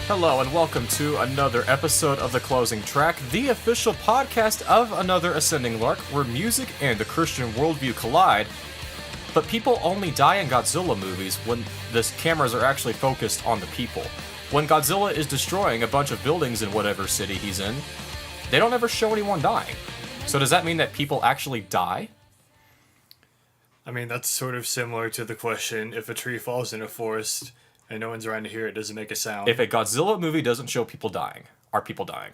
Hello and welcome to another episode of The Closing Track, the official podcast of Another Ascending Lark, where music and the Christian worldview collide, but people only die in Godzilla movies when the cameras are actually focused on the people. When Godzilla is destroying a bunch of buildings in whatever city he's in, they don't ever show anyone dying. So does that mean that people actually die? I mean, that's sort of similar to the question, if a tree falls in a forest and no one's around to hear it, does it make a sound? If a Godzilla movie doesn't show people dying, are people dying?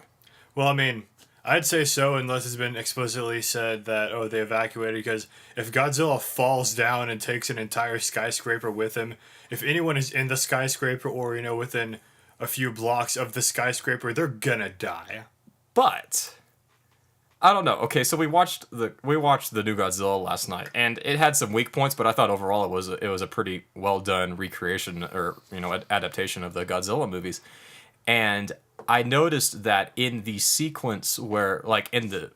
Well, I mean, I'd say so unless it's been explicitly said that, they evacuated, because if Godzilla falls down and takes an entire skyscraper with him, if anyone is in the skyscraper or, within a few blocks of the skyscraper, they're gonna die. But I don't know. Okay, so we watched the new Godzilla last night, and it had some weak points, but I thought overall it was a pretty well done recreation or adaptation of the Godzilla movies. And I noticed that in the sequence where, like, in the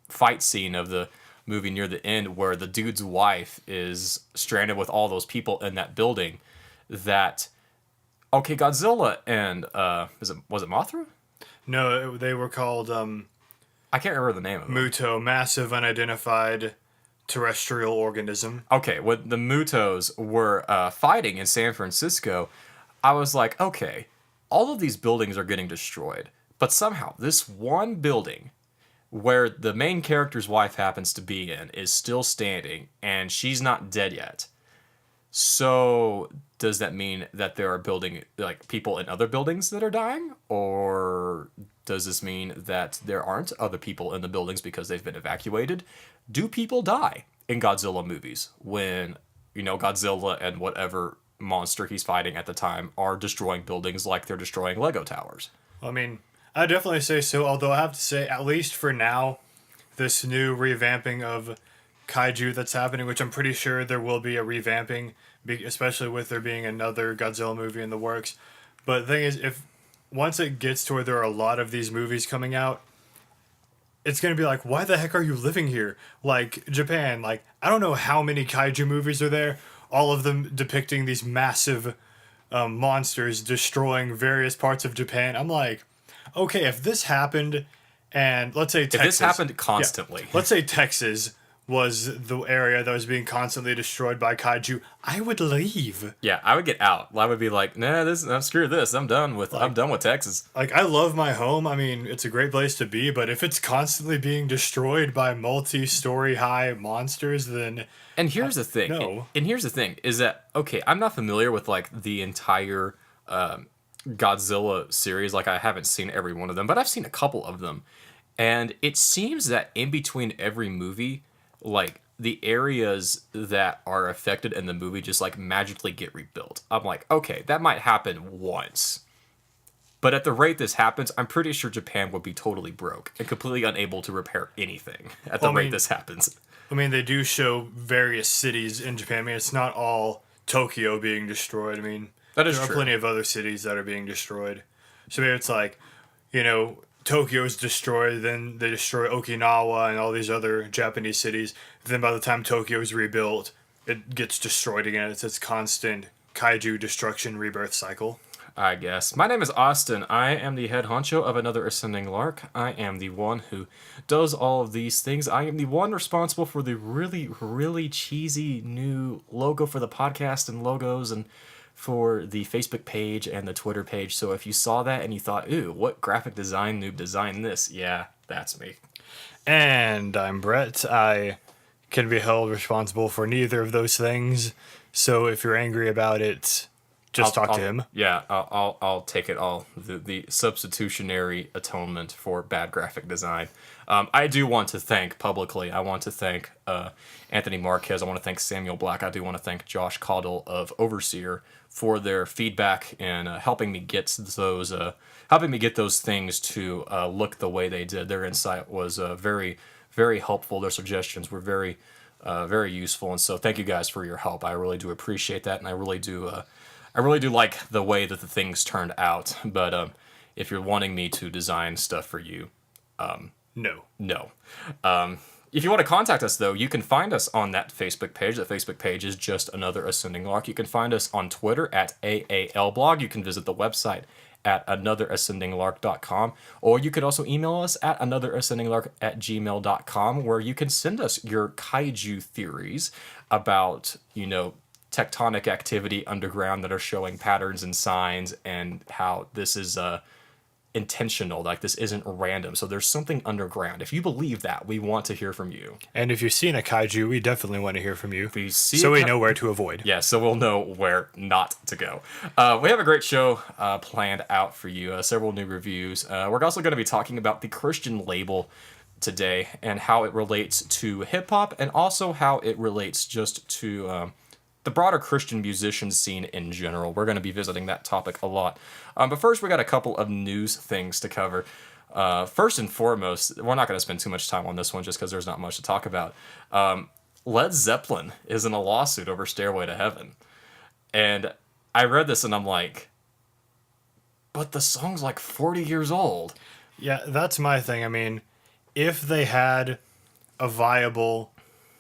fight scene of the movie near the end, where the dude's wife is stranded with all those people in that building, that Godzilla and was it Mothra? No, they were called I can't remember the name of it. Muto, massive unidentified terrestrial organism. Okay, when the Mutos were fighting in San Francisco, I was like, okay, all of these buildings are getting destroyed, but somehow this one building where the main character's wife happens to be in is still standing, and she's not dead yet. So does that mean that there are people in other buildings that are dying? Or does this mean that there aren't other people in the buildings because they've been evacuated? Do people die in Godzilla movies when, Godzilla and whatever monster he's fighting at the time are destroying buildings like they're destroying Lego towers? I mean, I definitely say so, although I have to say, at least for now, this new revamping of Kaiju that's happening, which I'm pretty sure there will be a revamping, especially with there being another Godzilla movie in the works. But the thing is, if once it gets to where there are a lot of these movies coming out, it's going to be like, why the heck are you living here? Like, Japan, I don't know how many Kaiju movies are there, all of them depicting these massive monsters destroying various parts of Japan. I'm like, okay, if this happened, and let's say Texas... If this happened constantly... Yeah, let's say Texas was the area that was being constantly destroyed by Kaiju, I would leave. Yeah, I would get out. I would be like, screw this. I'm done with Texas. I love my home. I mean, it's a great place to be, but if it's constantly being destroyed by multi-story high monsters, then... And here's the thing. No. And here's the thing, is that, okay, I'm not familiar with, the entire Godzilla series. I haven't seen every one of them, but I've seen a couple of them. And it seems that in between every movie, the areas that are affected in the movie just, magically get rebuilt. I'm like, okay, that might happen once. But at the rate this happens, I'm pretty sure Japan would be totally broke and completely unable to repair anything at the rate this happens. I mean, they do show various cities in Japan. I mean, it's not all Tokyo being destroyed. I mean, that is there are true. Plenty of other cities that are being destroyed. So maybe it's Tokyo is destroyed, then they destroy Okinawa and all these other Japanese cities. Then by the time Tokyo is rebuilt, it gets destroyed again. It's this constant kaiju destruction rebirth cycle. I guess. My name is Austin. I am the head honcho of Another Ascending Lark. I am the one who does all of these things. I am the one responsible for the really, really cheesy new logo for the podcast and logos and for the Facebook page and the Twitter page. So if you saw that and you thought, ooh, what graphic design noob designed this? Yeah, that's me. And I'm Brett. I can be held responsible for neither of those things. So if you're angry about it, just talk to him. Yeah, I'll take it all. The substitutionary atonement for bad graphic design. I do want to thank publicly. I want to thank Anthony Marquez. I want to thank Samuel Black. I do want to thank Josh Caudle of Overseer for their feedback and helping me get those things to look the way they did. Their insight was very, very helpful. Their suggestions were very, very useful. And so thank you guys for your help. I really do appreciate that, and I really do like the way that the things turned out. But if you're wanting me to design stuff for you, No. If you want to contact us, though, you can find us on that Facebook page. That Facebook page is just Another Ascending Lark. You can find us on Twitter at AALblog. You can visit the website at anotherascendinglark.com, or you could also email us at anotherascendinglark@gmail.com, where you can send us your kaiju theories about, tectonic activity underground that are showing patterns and signs, and how this is intentional, like this isn't random. So there's something underground. If you believe that, we want to hear from you. And if you've seen a kaiju, we definitely want to hear from you. If you see so we know where to avoid. Yeah, so we'll know where not to go. We have a great show planned out for you. Several new reviews. We're also going to be talking about the Christian label today and how it relates to hip hop, and also how it relates just to the broader Christian musician scene in general. We're going to be visiting that topic a lot. But first, we got a couple of news things to cover. First and foremost, we're not going to spend too much time on this one just because there's not much to talk about. Led Zeppelin is in a lawsuit over Stairway to Heaven. And I read this and I'm like, but the song's like 40 years old. Yeah, that's my thing. I mean, if they had a viable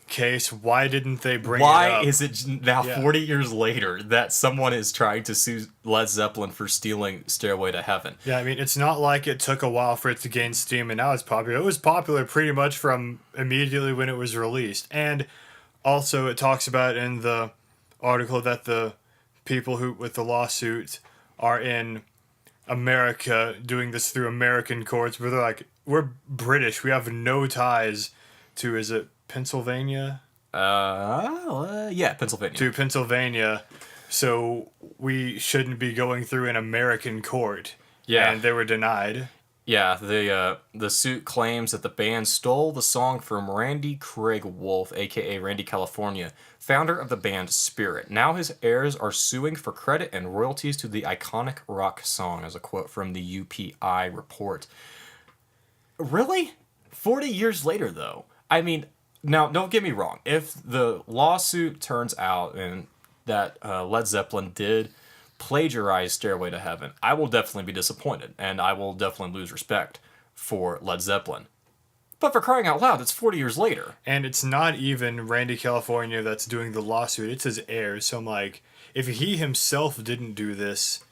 case, why didn't they bring it up? Why is it now 40 years later that someone is trying to sue Led Zeppelin for stealing Stairway to Heaven? Yeah, I mean, it's not like it took a while for it to gain steam and now it's popular. It was popular pretty much from immediately when it was released. And also it talks about in the article that the people who with the lawsuit are in America doing this through American courts, where they're like, we're British, we have no ties to, is it Pennsylvania? Yeah, Pennsylvania. To Pennsylvania, so we shouldn't be going through an American court. Yeah. And they were denied. Yeah, the suit claims that the band stole the song from Randy Craig Wolf, aka Randy California, founder of the band Spirit. Now his heirs are suing for credit and royalties to the iconic rock song, as a quote from the UPI report. Really? 40 years later, though. I mean, now, don't get me wrong. If the lawsuit turns out and that Led Zeppelin did plagiarize Stairway to Heaven, I will definitely be disappointed, and I will definitely lose respect for Led Zeppelin. But for crying out loud, it's 40 years later. And it's not even Randy California that's doing the lawsuit. It's his heirs. So I'm like, if he himself didn't do this,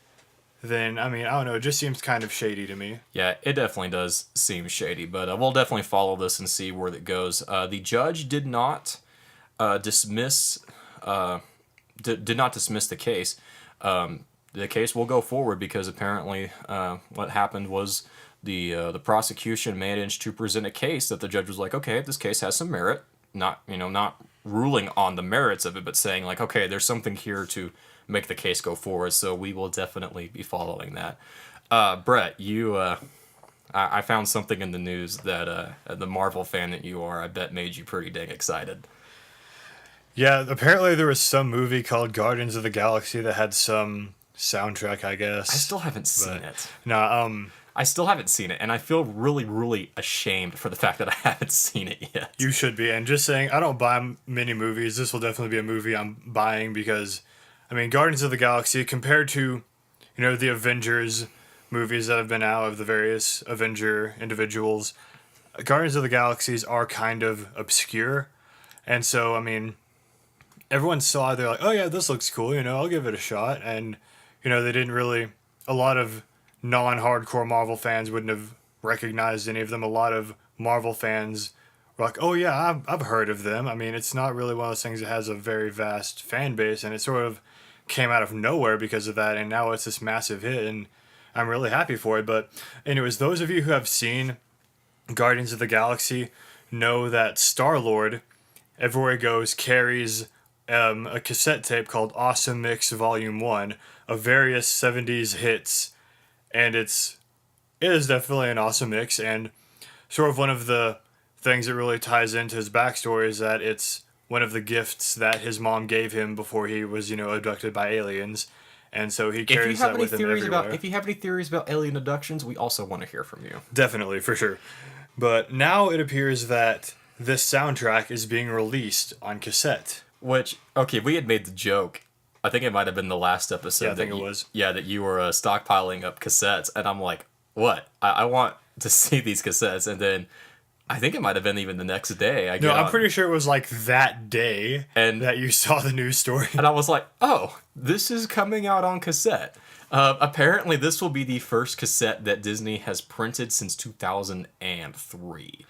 then, I mean, I don't know. It just seems kind of shady to me. Yeah, it definitely does seem shady, but we'll definitely follow this and see where it goes. The judge did not dismiss the case. The case will go forward because apparently what happened was the prosecution managed to present a case that the judge was like, okay, this case has some merit. Not ruling on the merits of it, but saying like, okay, there's something here to make the case go forward, so we will definitely be following that. Brett, I found something in the news that the Marvel fan that you are, I bet made you pretty dang excited. Yeah, apparently there was some movie called Guardians of the Galaxy that had some soundtrack, I guess. I still haven't seen it. No, I still haven't seen it, and I feel really, really ashamed for the fact that I haven't seen it yet. You should be. And just saying, I don't buy many movies. This will definitely be a movie I'm buying because, I mean, Guardians of the Galaxy, compared to, the Avengers movies that have been out of the various Avenger individuals, Guardians of the Galaxies are kind of obscure. And so, I mean, everyone saw it, they're like, oh yeah, this looks cool, I'll give it a shot. And, they didn't really, a lot of non-hardcore Marvel fans wouldn't have recognized any of them. A lot of Marvel fans were like, oh yeah, I've heard of them. I mean, it's not really one of those things that has a very vast fan base, and it sort of came out of nowhere because of that, and now it's this massive hit, and I'm really happy for it. But anyways, those of you who have seen Guardians of the Galaxy know that Star-Lord, everywhere he goes, carries a cassette tape called Awesome Mix Volume 1 of various 70s hits, and it is definitely an awesome mix. And sort of one of the things that really ties into his backstory is that it's one of the gifts that his mom gave him before he was, abducted by aliens. And so he carries that with him everywhere. If you have any theories about alien abductions, we also want to hear from you. Definitely, for sure. But now it appears that this soundtrack is being released on cassette. Which, okay, we had made the joke. I think it might have been the last episode. Yeah, I think it was. Yeah, that you were stockpiling up cassettes. And I'm like, what? I want to see these cassettes. And then I think it might have been even the next day. I No, get I'm on, pretty sure it was like that day and that you saw the news story. and I was like, oh, this is coming out on cassette. Apparently, this will be the first cassette that Disney has printed since 2003.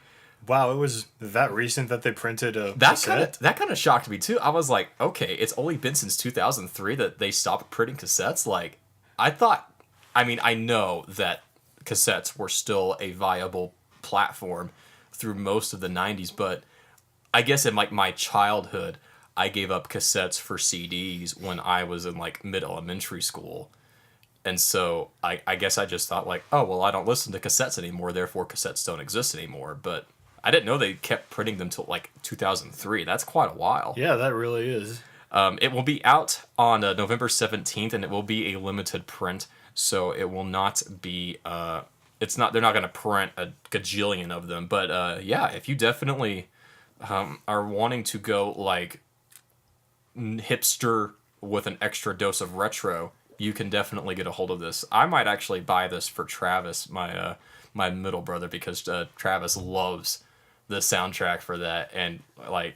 Wow, it was that recent that they printed a That cassette? kind of shocked me too. I was like, okay, it's only been since 2003 that they stopped printing cassettes. Like, I thought, I mean, I know that cassettes were still a viable platform through most of the 90s, but I guess in like my childhood, I gave up cassettes for CDs when I was in like mid elementary school. And so I guess I just thought like, oh, well, I don't listen to cassettes anymore, therefore cassettes don't exist anymore. But I didn't know they kept printing them till like 2003. That's quite a while. Yeah, that really is. It will be out on November 17th, and it will be a limited print. So it will not be. It's not. They're not going to print a gajillion of them. But yeah, if you definitely are wanting to go like hipster with an extra dose of retro, you can definitely get a hold of this. I might actually buy this for Travis, my middle brother, because Travis loves the soundtrack for that, and like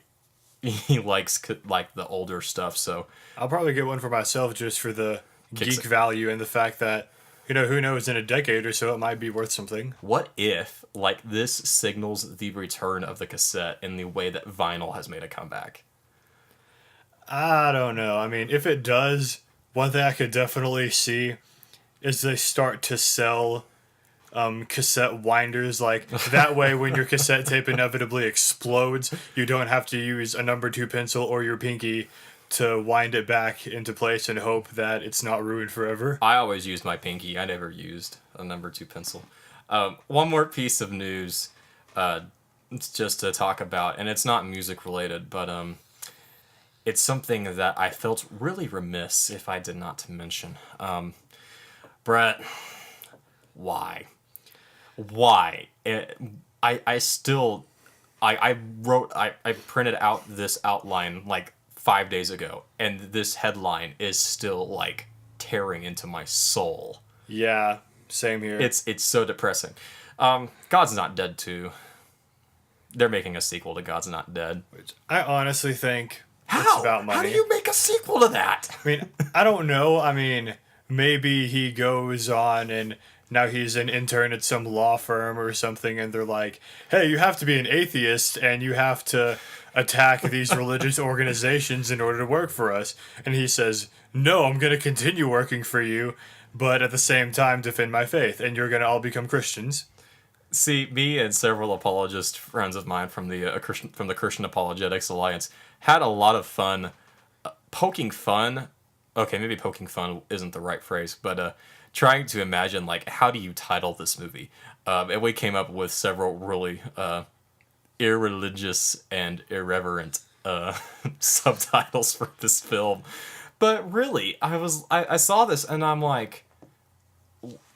he likes like the older stuff. So I'll probably get one for myself just for the Kicks geek it. value and the fact that, you know, who knows, in a decade or so it might be worth something. what if like this signals the return of the cassette in the way that vinyl has made a comeback? I don't know. I mean, if it does, one thing I could definitely see is they start to sell cassette winders. Like, that way, when your cassette tape inevitably explodes, you don't have to use a number 2 pencil or your pinky to wind it back into place and hope that it's not ruined forever. I always used my pinky. I never used a number 2 pencil. One more piece of news, it's just to talk about, and it's not music related, but it's something that I felt really remiss if I did not mention. Brett, why? Why? I still, I wrote, I printed out this outline like 5 days ago, and this headline is still like tearing into my soul. Yeah, same here. It's so depressing. God's Not Dead 2. They're making a sequel to God's Not Dead. I honestly think it's How? about money. How do you make a sequel to that? I mean, I don't know. I mean, maybe he goes on and now he's an intern at some law firm or something, and they're like, hey, you have to be an atheist and you have to attack these religious organizations in order to work for us. And he says, no, I'm going to continue working for you, but at the same time defend my faith, and you're going to all become Christians. See, me and several apologist friends of mine from the Christian Apologetics Alliance had a lot of fun poking fun. Okay, maybe poking fun isn't the right phrase, but trying to imagine like how do you title this movie, and we came up with several really irreligious and irreverent subtitles for this film. But really, I saw this and I'm like,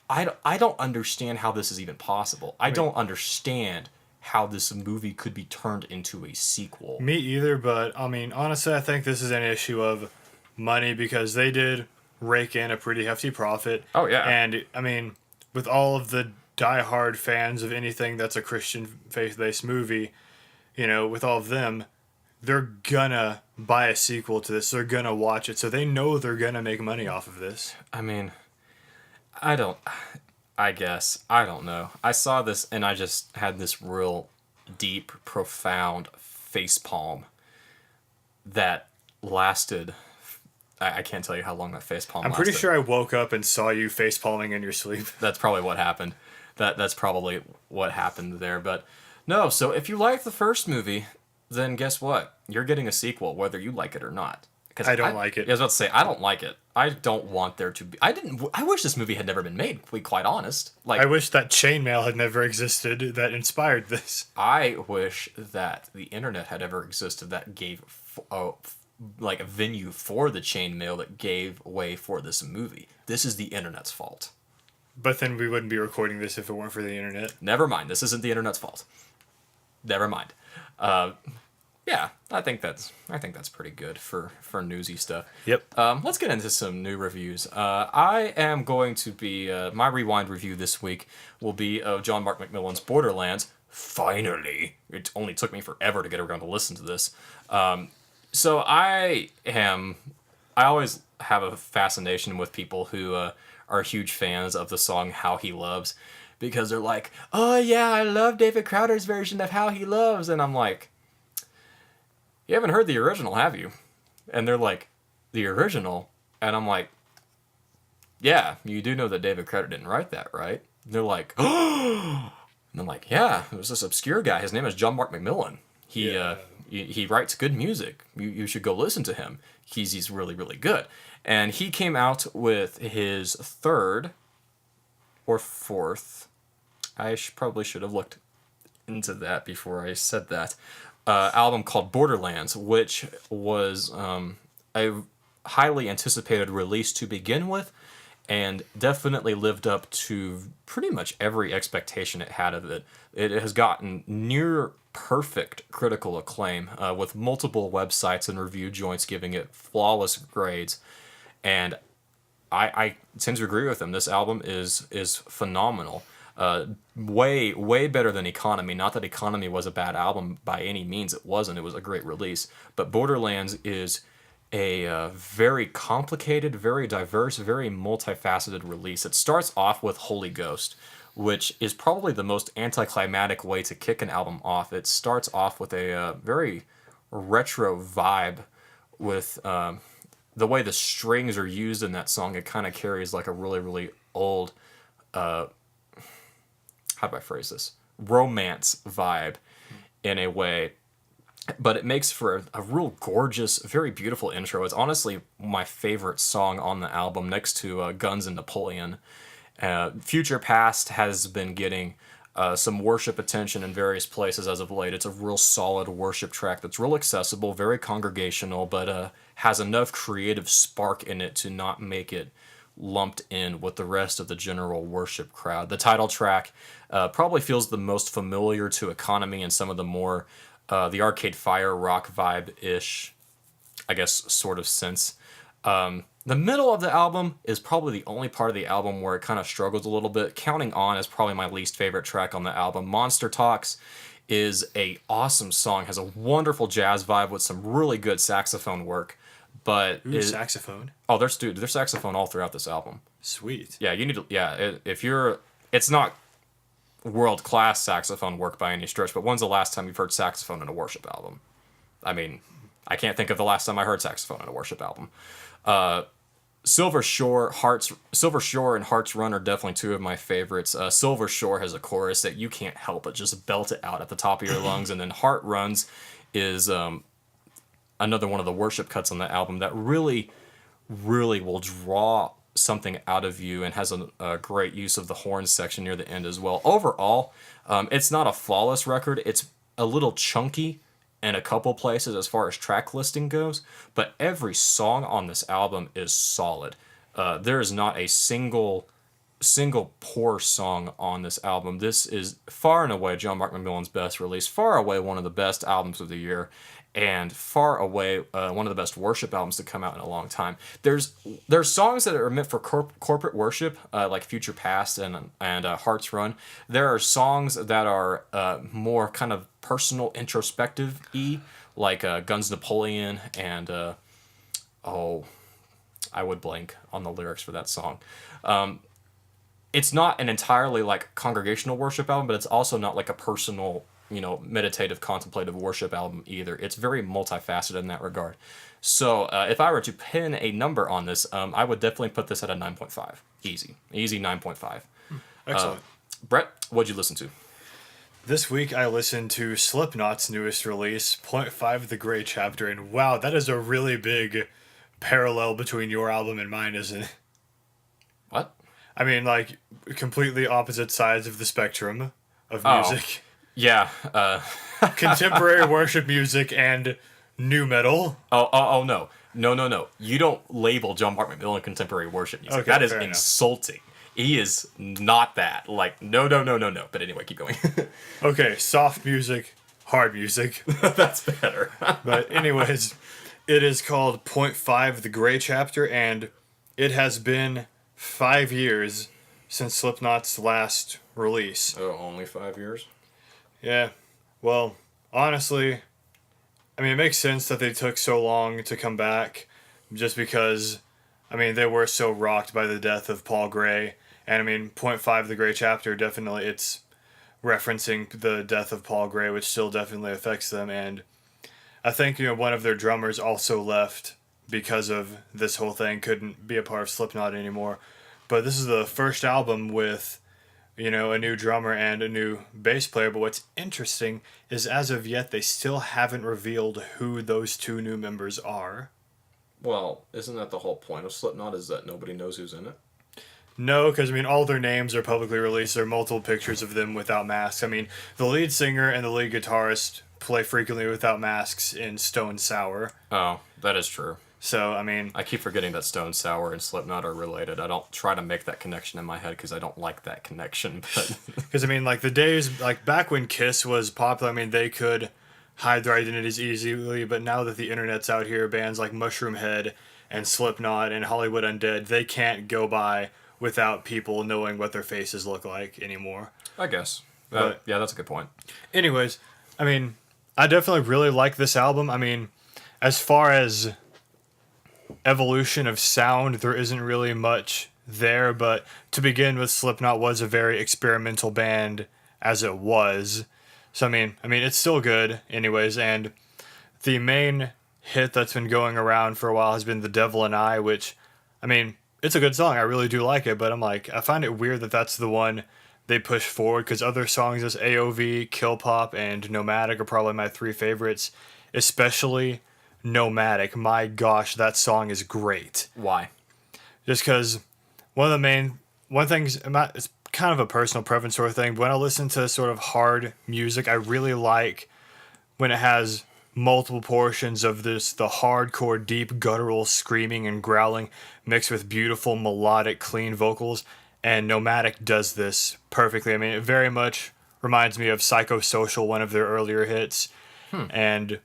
I don't understand how this is even possible. I don't understand how this movie could be turned into a sequel. Me either, but I mean, honestly, I think this is an issue of money because they did rake in a pretty hefty profit. Oh, yeah. And I mean, with all of the diehard fans of anything that's a Christian faith-based movie, you know, with all of them, they're gonna buy a sequel to this. They're gonna watch it, so they know they're gonna make money off of this. I mean, I guess. I don't know. I saw this and I just had this real deep, profound facepalm that lasted. I can't tell you how long that facepalm lasted. I'm pretty sure I woke up and saw you facepalming in your sleep. That's probably what happened. That's probably what happened there. But no, so if you like the first movie, then guess what? You're getting a sequel, whether you like it or not. Because I don't like it. I was about to say, I don't like it. I don't want there to be. I wish this movie had never been made, to be quite honest. Like, I wish that chainmail had never existed that inspired this. I wish that the internet had ever existed that gave like a venue for the chainmail that gave way for this movie. This is the internet's fault. But then we wouldn't be recording this if it weren't for the internet. Never mind. This isn't the internet's fault. Never mind. Yeah, I think that's pretty good for newsy stuff. Yep. Let's get into some new reviews. I am going to be my rewind review this week will be of John Mark McMillan's Borderlands finally. It only took me forever to get around to listen to this. So I always have a fascination with people who are huge fans of the song How He Loves, because they're like, oh yeah, I love David Crowder's version of How He Loves. And I'm like, you haven't heard the original, have you? And they're like, the original? And I'm like, yeah, you do know that David Crowder didn't write that, right? And they're like, oh! And I'm like, yeah, it was this obscure guy. His name is John Mark McMillan. He writes good music. You should go listen to him. He's really, really good. And he came out with his third or fourth, probably should have looked into that before I said that, album called Borderlands, which was a highly anticipated release to begin with, and definitely lived up to pretty much every expectation it had of it. It has gotten near perfect critical acclaim, with multiple websites and review joints giving it flawless grades. And I tend to agree with them. This album is phenomenal. Way better than Economy. Not that Economy was a bad album by any means. It wasn't. It was a great release. But Borderlands is a very complicated, very diverse, very multifaceted release. It starts off with Holy Ghost, which is probably the most anticlimactic way to kick an album off. It starts off with a very retro vibe with the way the strings are used in that song. It kind of carries like a really, really old, how do I phrase this? Romance vibe in a way. But it makes for a real gorgeous, very beautiful intro. It's honestly my favorite song on the album, next to Guns and Napoleon. Future Past has been getting some worship attention in various places as of late. It's a real solid worship track that's real accessible, very congregational, but has enough creative spark in it to not make it lumped in with the rest of the general worship crowd. The title track probably feels the most familiar to Economy and some of the more the Arcade Fire rock vibe-ish, I guess, sort of sense. The middle of the album is probably the only part of the album where it kind of struggles a little bit. Counting On is probably my least favorite track on the album. Monster Talks is a awesome song, has a wonderful jazz vibe with some really good saxophone work. But saxophone? Oh, there's saxophone all throughout this album. Sweet. Yeah, you need to. Yeah, it's not world-class saxophone work by any stretch, but when's the last time you've heard saxophone in a worship album? I mean, I can't think of the last time I heard saxophone in a worship album. Silver Shore and Hearts Run are definitely two of my favorites. Silver Shore has a chorus that you can't help but just belt it out at the top of your lungs, and then Heart Runs is another one of the worship cuts on the album that really, really will draw something out of you, and has a great use of the horn section near the end as well. Overall, it's not a flawless record. It's a little chunky in a couple places as far as track listing goes, but every song on this album is solid. There is not a single poor song on this album. This is far and away John Mark McMillan's best release, far away one of the best albums of the year, and far away one of the best worship albums to come out in a long time. There's songs that are meant for corporate worship, like Future Past and Hearts Run. There are songs that are more kind of personal, introspective-y, like Guns Napoleon and I would blank on the lyrics for that song. It's not an entirely like congregational worship album, but it's also not like a personal, meditative, contemplative worship album either. It's very multifaceted in that regard. So if I were to pin a number on this, I would definitely put this at a 9.5. Easy 9.5. Excellent. Brett, what'd you listen to? This week I listened to Slipknot's newest release, 0.5 The Gray Chapter, and wow, that is a really big parallel between your album and mine, isn't it? What? I mean, like, completely opposite sides of the spectrum of music. Yeah. Contemporary worship music and new metal. Oh, no. No. You don't label John Mark McMillan contemporary worship music. Okay, that is fair enough. Insulting. He is not that. Like, no. But anyway, keep going. Okay, soft music, hard music. That's better. But anyways, it is called 0.5 The Gray Chapter, and it has been 5 years since Slipknot's last release. Oh, only 5 years? Yeah. Well, honestly, I mean, it makes sense that they took so long to come back, just because, I mean, they were so rocked by the death of Paul Gray, and I mean, point five, the Gray chapter, definitely it's referencing the death of Paul Gray, which still definitely affects them, and I think one of their drummers also left because of this whole thing, couldn't be a part of Slipknot anymore, but this is the first album with a new drummer and a new bass player. But what's interesting is as of yet, they still haven't revealed who those two new members are. Well, isn't that the whole point of Slipknot, is that nobody knows who's in it? No, because I mean, all their names are publicly released. There are multiple pictures of them without masks. I mean, the lead singer and the lead guitarist play frequently without masks in Stone Sour. Oh, that is true. So, I mean, I keep forgetting that Stone Sour and Slipknot are related. I don't try to make that connection in my head because I don't like that connection. But because I mean, like the days, like back when Kiss was popular, I mean, they could hide their identities easily. But now that the internet's out here, bands like Mushroom Head and Slipknot and Hollywood Undead, they can't go by without people knowing what their faces look like anymore. I guess. Yeah, that's a good point. Anyways, I mean, I definitely really like this album. I mean, as far as evolution of sound, there isn't really much there, but to begin with, Slipknot was a very experimental band as it was. So I mean it's still good anyways, and the main hit that's been going around for a while has been The Devil and I, which I mean, it's a good song. I really do like it, but I find it weird that that's the one they push forward, because other songs as AOV, Kill Pop, and Nomadic are probably my three favorites, especially Nomadic. My gosh, that song is great. Why? Just because one thing's, it's kind of a personal preference sort of thing, but when I listen to sort of hard music, I really like when it has multiple portions of the hardcore, deep, guttural screaming and growling mixed with beautiful, melodic, clean vocals, and Nomadic does this perfectly. I mean, it very much reminds me of Psychosocial, one of their earlier hits, and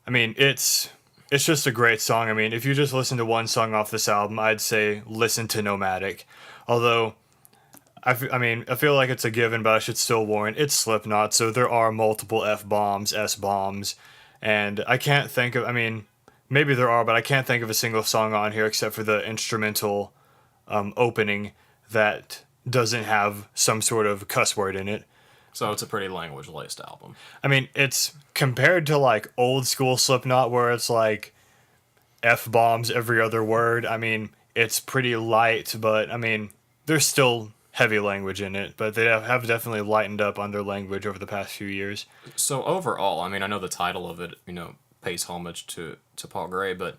I mean, it's just a great song. I mean, if you just listen to one song off this album, I'd say listen to Nomadic. Although, I feel like it's a given, but I should still warn, it's Slipknot, so there are multiple F-bombs, S-bombs, and I can't think of, I mean, maybe there are, but I can't think of a single song on here except for the instrumental opening that doesn't have some sort of cuss word in it. So it's a pretty language-laced album. I mean, it's compared to like old school Slipknot where it's like F-bombs every other word. I mean, it's pretty light, but I mean, there's still heavy language in it, but they have definitely lightened up on their language over the past few years. So overall, I mean, I know the title of it, pays homage to Paul Gray, but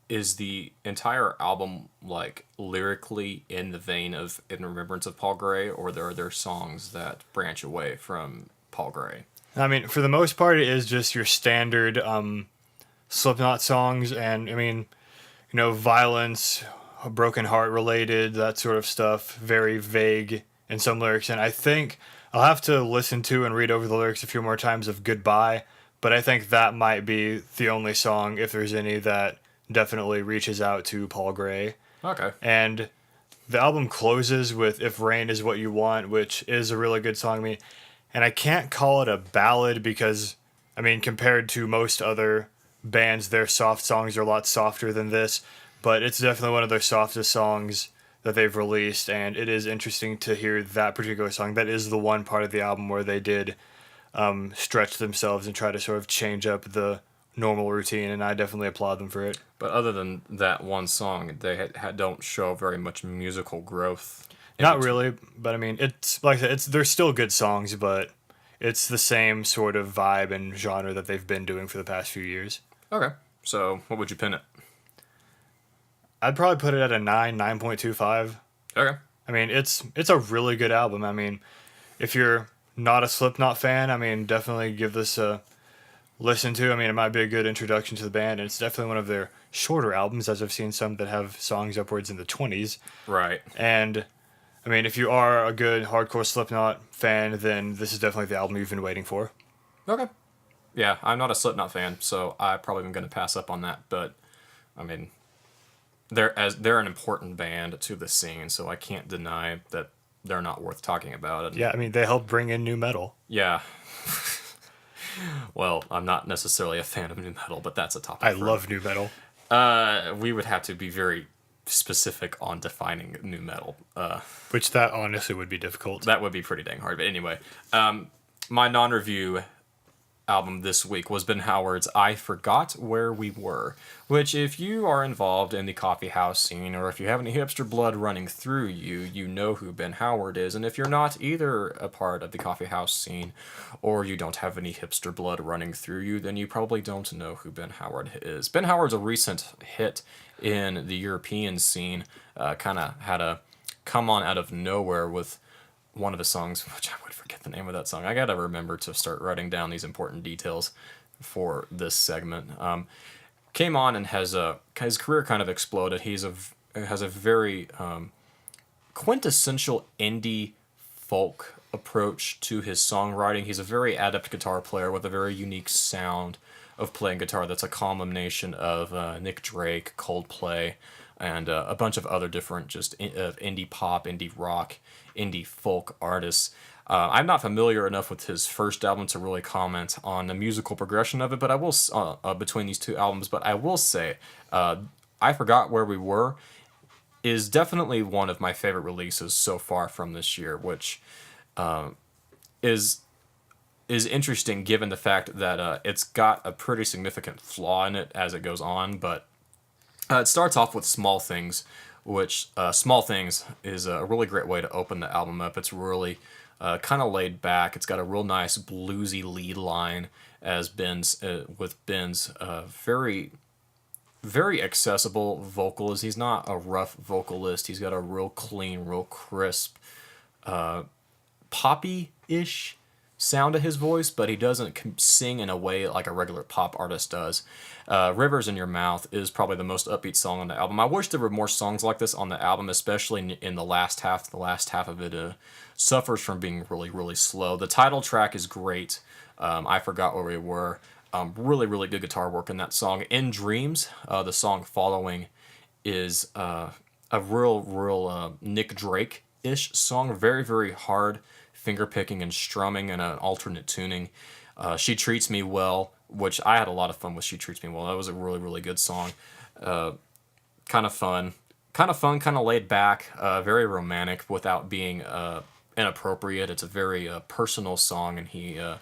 is the entire album like lyrically in the vein of In Remembrance of Paul Gray, or are there songs that branch away from Paul Gray? I mean, for the most part, it is just your standard Slipknot songs, and I mean, violence, broken heart related, that sort of stuff, very vague in some lyrics. And I think I'll have to listen to and read over the lyrics a few more times of Goodbye, but I think that might be the only song, if there's any, that definitely reaches out to Paul Gray. Okay. And the album closes with If Rain Is What You Want, which is a really good song to me. And I can't call it a ballad because, I mean, compared to most other bands, their soft songs are a lot softer than this, but it's definitely one of their softest songs that they've released, and it is interesting to hear that particular song. That is the one part of the album where they did stretch themselves and try to sort of change up the normal routine, and I definitely applaud them for it. But other than that one song, they don't show very much musical growth. Not really, but I mean, it's like I said, they're still good songs, but it's the same sort of vibe and genre that they've been doing for the past few years. Okay, so what would you pin it? I'd probably put it at a 9.25. Okay. I mean, it's a really good album. I mean, if you're not a Slipknot fan, I mean, definitely give this a listen to. I mean, it might be a good introduction to the band, and it's definitely one of their shorter albums, as I've seen some that have songs upwards in the 20s. Right. And, I mean, if you are a good hardcore Slipknot fan, then this is definitely the album you've been waiting for. Okay. Yeah, I'm not a Slipknot fan, so I probably am going to pass up on that, but, I mean, they're an important band to the scene, so I can't deny that they're not worth talking about. And Yeah, I mean, they helped bring in new metal. yeah. Well, I'm not necessarily a fan of new metal, but that's a topic. I love new metal. We would have to be very specific on defining new metal. Which that honestly would be difficult. That would be pretty dang hard. But anyway, my non-review album this week was Ben Howard's I Forgot Where We Were, which if you are involved in the coffee house scene or if you have any hipster blood running through you, you know who Ben Howard is. And if you're not either a part of the coffee house scene or you don't have any hipster blood running through you, then you probably don't know who Ben Howard is. Ben Howard's a recent hit in the European scene, kind of had a come on out of nowhere with one of the songs, which I would forget the name of that song. I gotta remember to start writing down these important details for this segment. Came on and his career kind of exploded. Has a very quintessential indie folk approach to his songwriting. He's a very adept guitar player with a very unique sound of playing guitar. That's a combination of Nick Drake, Coldplay, and a bunch of other different just indie pop, indie rock, indie folk artists. I'm not familiar enough with his first album to really comment on the musical progression of it, but I will between these two albums. But I will say, I Forgot Where We Were is definitely one of my favorite releases so far from this year, which is interesting given the fact that it's got a pretty significant flaw in it as it goes on, but it starts off with Small Things, which Small Things is a really great way to open the album up. It's really kind of laid back. It's got a real nice bluesy lead line as Ben's with Ben's very, very accessible vocals. He's not a rough vocalist. He's got a real clean, real crisp, poppy-ish sound to his voice, but he doesn't sing in a way like a regular pop artist does. Rivers in Your Mouth is probably the most upbeat song on the album. I wish there were more songs like this on the album, especially in the last half. The last half of it suffers from being really, really slow. The title track is great. I Forgot Where We Were. Really, really good guitar work in that song. In Dreams, the song following, is a real Nick Drake-ish song. Very, very hard finger picking and strumming and an alternate tuning. She Treats Me Well, which I had a lot of fun with. She Treats Me Well. That was a really, really good song. Kind of fun, kind of laid back, very romantic without being inappropriate. It's a very personal song, and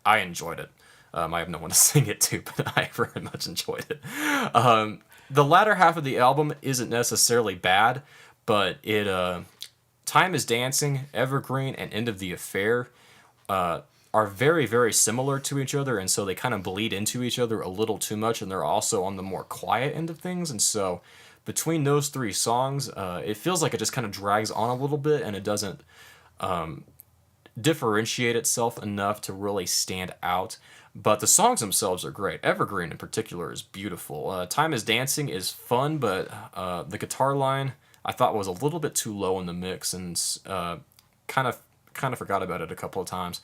I enjoyed it. I have no one to sing it to, but I very much enjoyed it. The latter half of the album isn't necessarily bad, but Time is Dancing, Evergreen, and End of the Affair are very, very similar to each other, and so they kind of bleed into each other a little too much, and they're also on the more quiet end of things, and so between those three songs, it feels like it just kind of drags on a little bit, and it doesn't differentiate itself enough to really stand out. But the songs themselves are great. Evergreen in particular is beautiful. Time is Dancing is fun, but the guitar line I thought was a little bit too low in the mix, and kind of forgot about it a couple of times.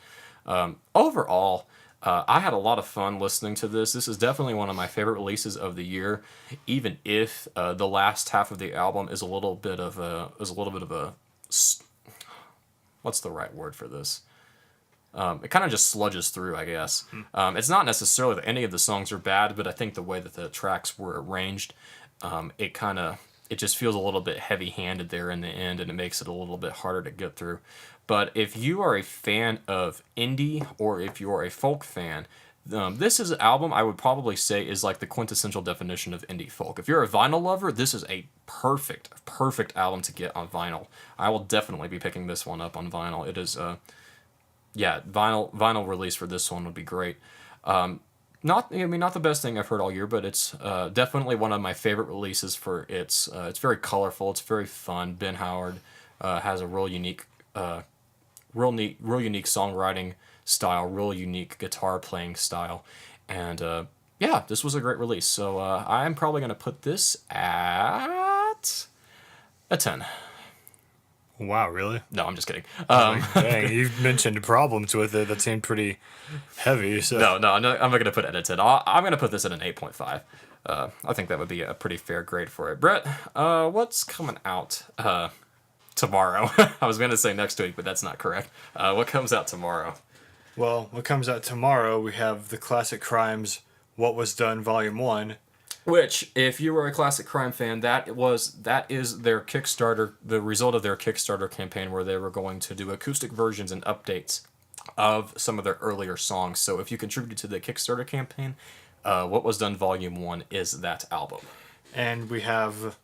Overall, I had a lot of fun listening to this. This is definitely one of my favorite releases of the year, even if the last half of the album is a little bit of a what's the right word for this? It kind of just sludges through, I guess. It's not necessarily that any of the songs are bad, but I think the way that the tracks were arranged, it just feels a little bit heavy-handed there in the end, and it makes it a little bit harder to get through. But if you are a fan of indie, or if you are a folk fan, this is an album I would probably say is like the quintessential definition of indie folk. If you're a vinyl lover, this is a perfect album to get on vinyl. I will definitely be picking this one up on vinyl. It is, vinyl release for this one would be great. Not the best thing I've heard all year, but it's definitely one of my favorite releases for it's very colorful, it's very fun. Ben Howard has a real unique songwriting style, real unique guitar playing style, and this was a great release. So I'm probably gonna put this at a 10. Wow, really? No, I'm just kidding. Dang, you've mentioned problems with it that seemed pretty heavy. So No, I'm not going to put it at a 10. I'm going to put this at an 8.5. I think that would be a pretty fair grade for it. Brett, what's coming out tomorrow. I was going to say next week, but that's not correct. What comes out tomorrow? Well, what comes out tomorrow, we have the Classic Crimes, What Was Done, Volume 1. Which, if you were a Classic Crime fan, that is their Kickstarter, the result of their Kickstarter campaign, where they were going to do acoustic versions and updates of some of their earlier songs. So if you contributed to the Kickstarter campaign, What Was Done Volume 1 is that album. And we have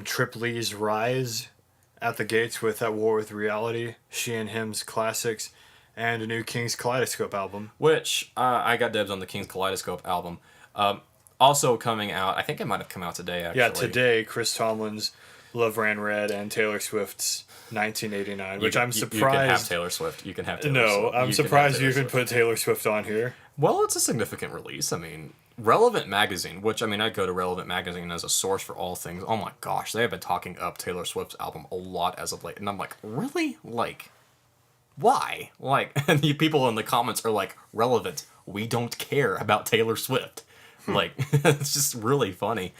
Trip Lee's Rise at the gates with At War with Reality, She and Him's Classics, and a new King's Kaleidoscope album. Which, I got dibs on the King's Kaleidoscope album. Also coming out, I think it might have come out today, actually. Yeah, today, Chris Tomlin's Love Ran Red and Taylor Swift's 1989, which I'm surprised... You can have Taylor Swift. You can have Taylor Swift. No, I'm surprised you even put Taylor Swift on here. Well, it's a significant release. I mean, Relevant Magazine, which, I mean, I go to Relevant Magazine as a source for all things. Oh my gosh, they have been talking up Taylor Swift's album a lot as of late. And I'm like, really? Like, why? Like, and the people in the comments are like, Relevant, we don't care about Taylor Swift. Like, it's just really funny.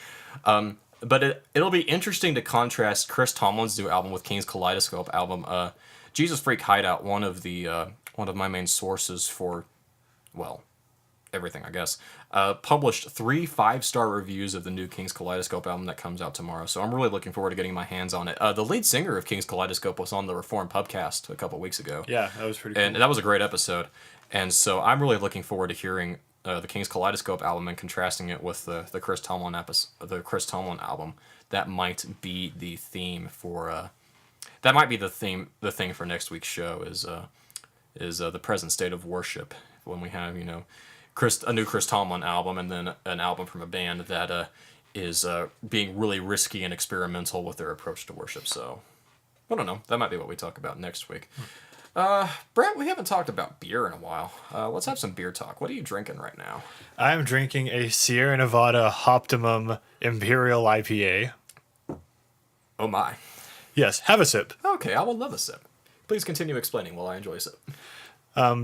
But it'll be interesting to contrast Chris Tomlin's new album with King's Kaleidoscope album. Jesus Freak Hideout, one of my main sources for, well, everything, I guess, published 3 5-star reviews of the new King's Kaleidoscope album that comes out tomorrow. So I'm really looking forward to getting my hands on it. The lead singer of King's Kaleidoscope was on the Reformed Pubcast a couple weeks ago. Yeah, that was pretty cool. And that was a great episode. And so I'm really looking forward to hearing the King's Kaleidoscope album and contrasting it with the Chris Tomlin album. That might be the theme for the thing for next week's show is the present state of worship, when we have a new Chris Tomlin album and then an album from a band that is being really risky and experimental with their approach to worship. So I don't know, that might be what we talk about next week. Brent, we haven't talked about beer in a while. Let's have some beer talk. What are you drinking right now? I'm drinking a Sierra Nevada Optimum Imperial IPA. Oh my. Yes, have a sip. Okay, I will love a sip. Please continue explaining while I enjoy a sip.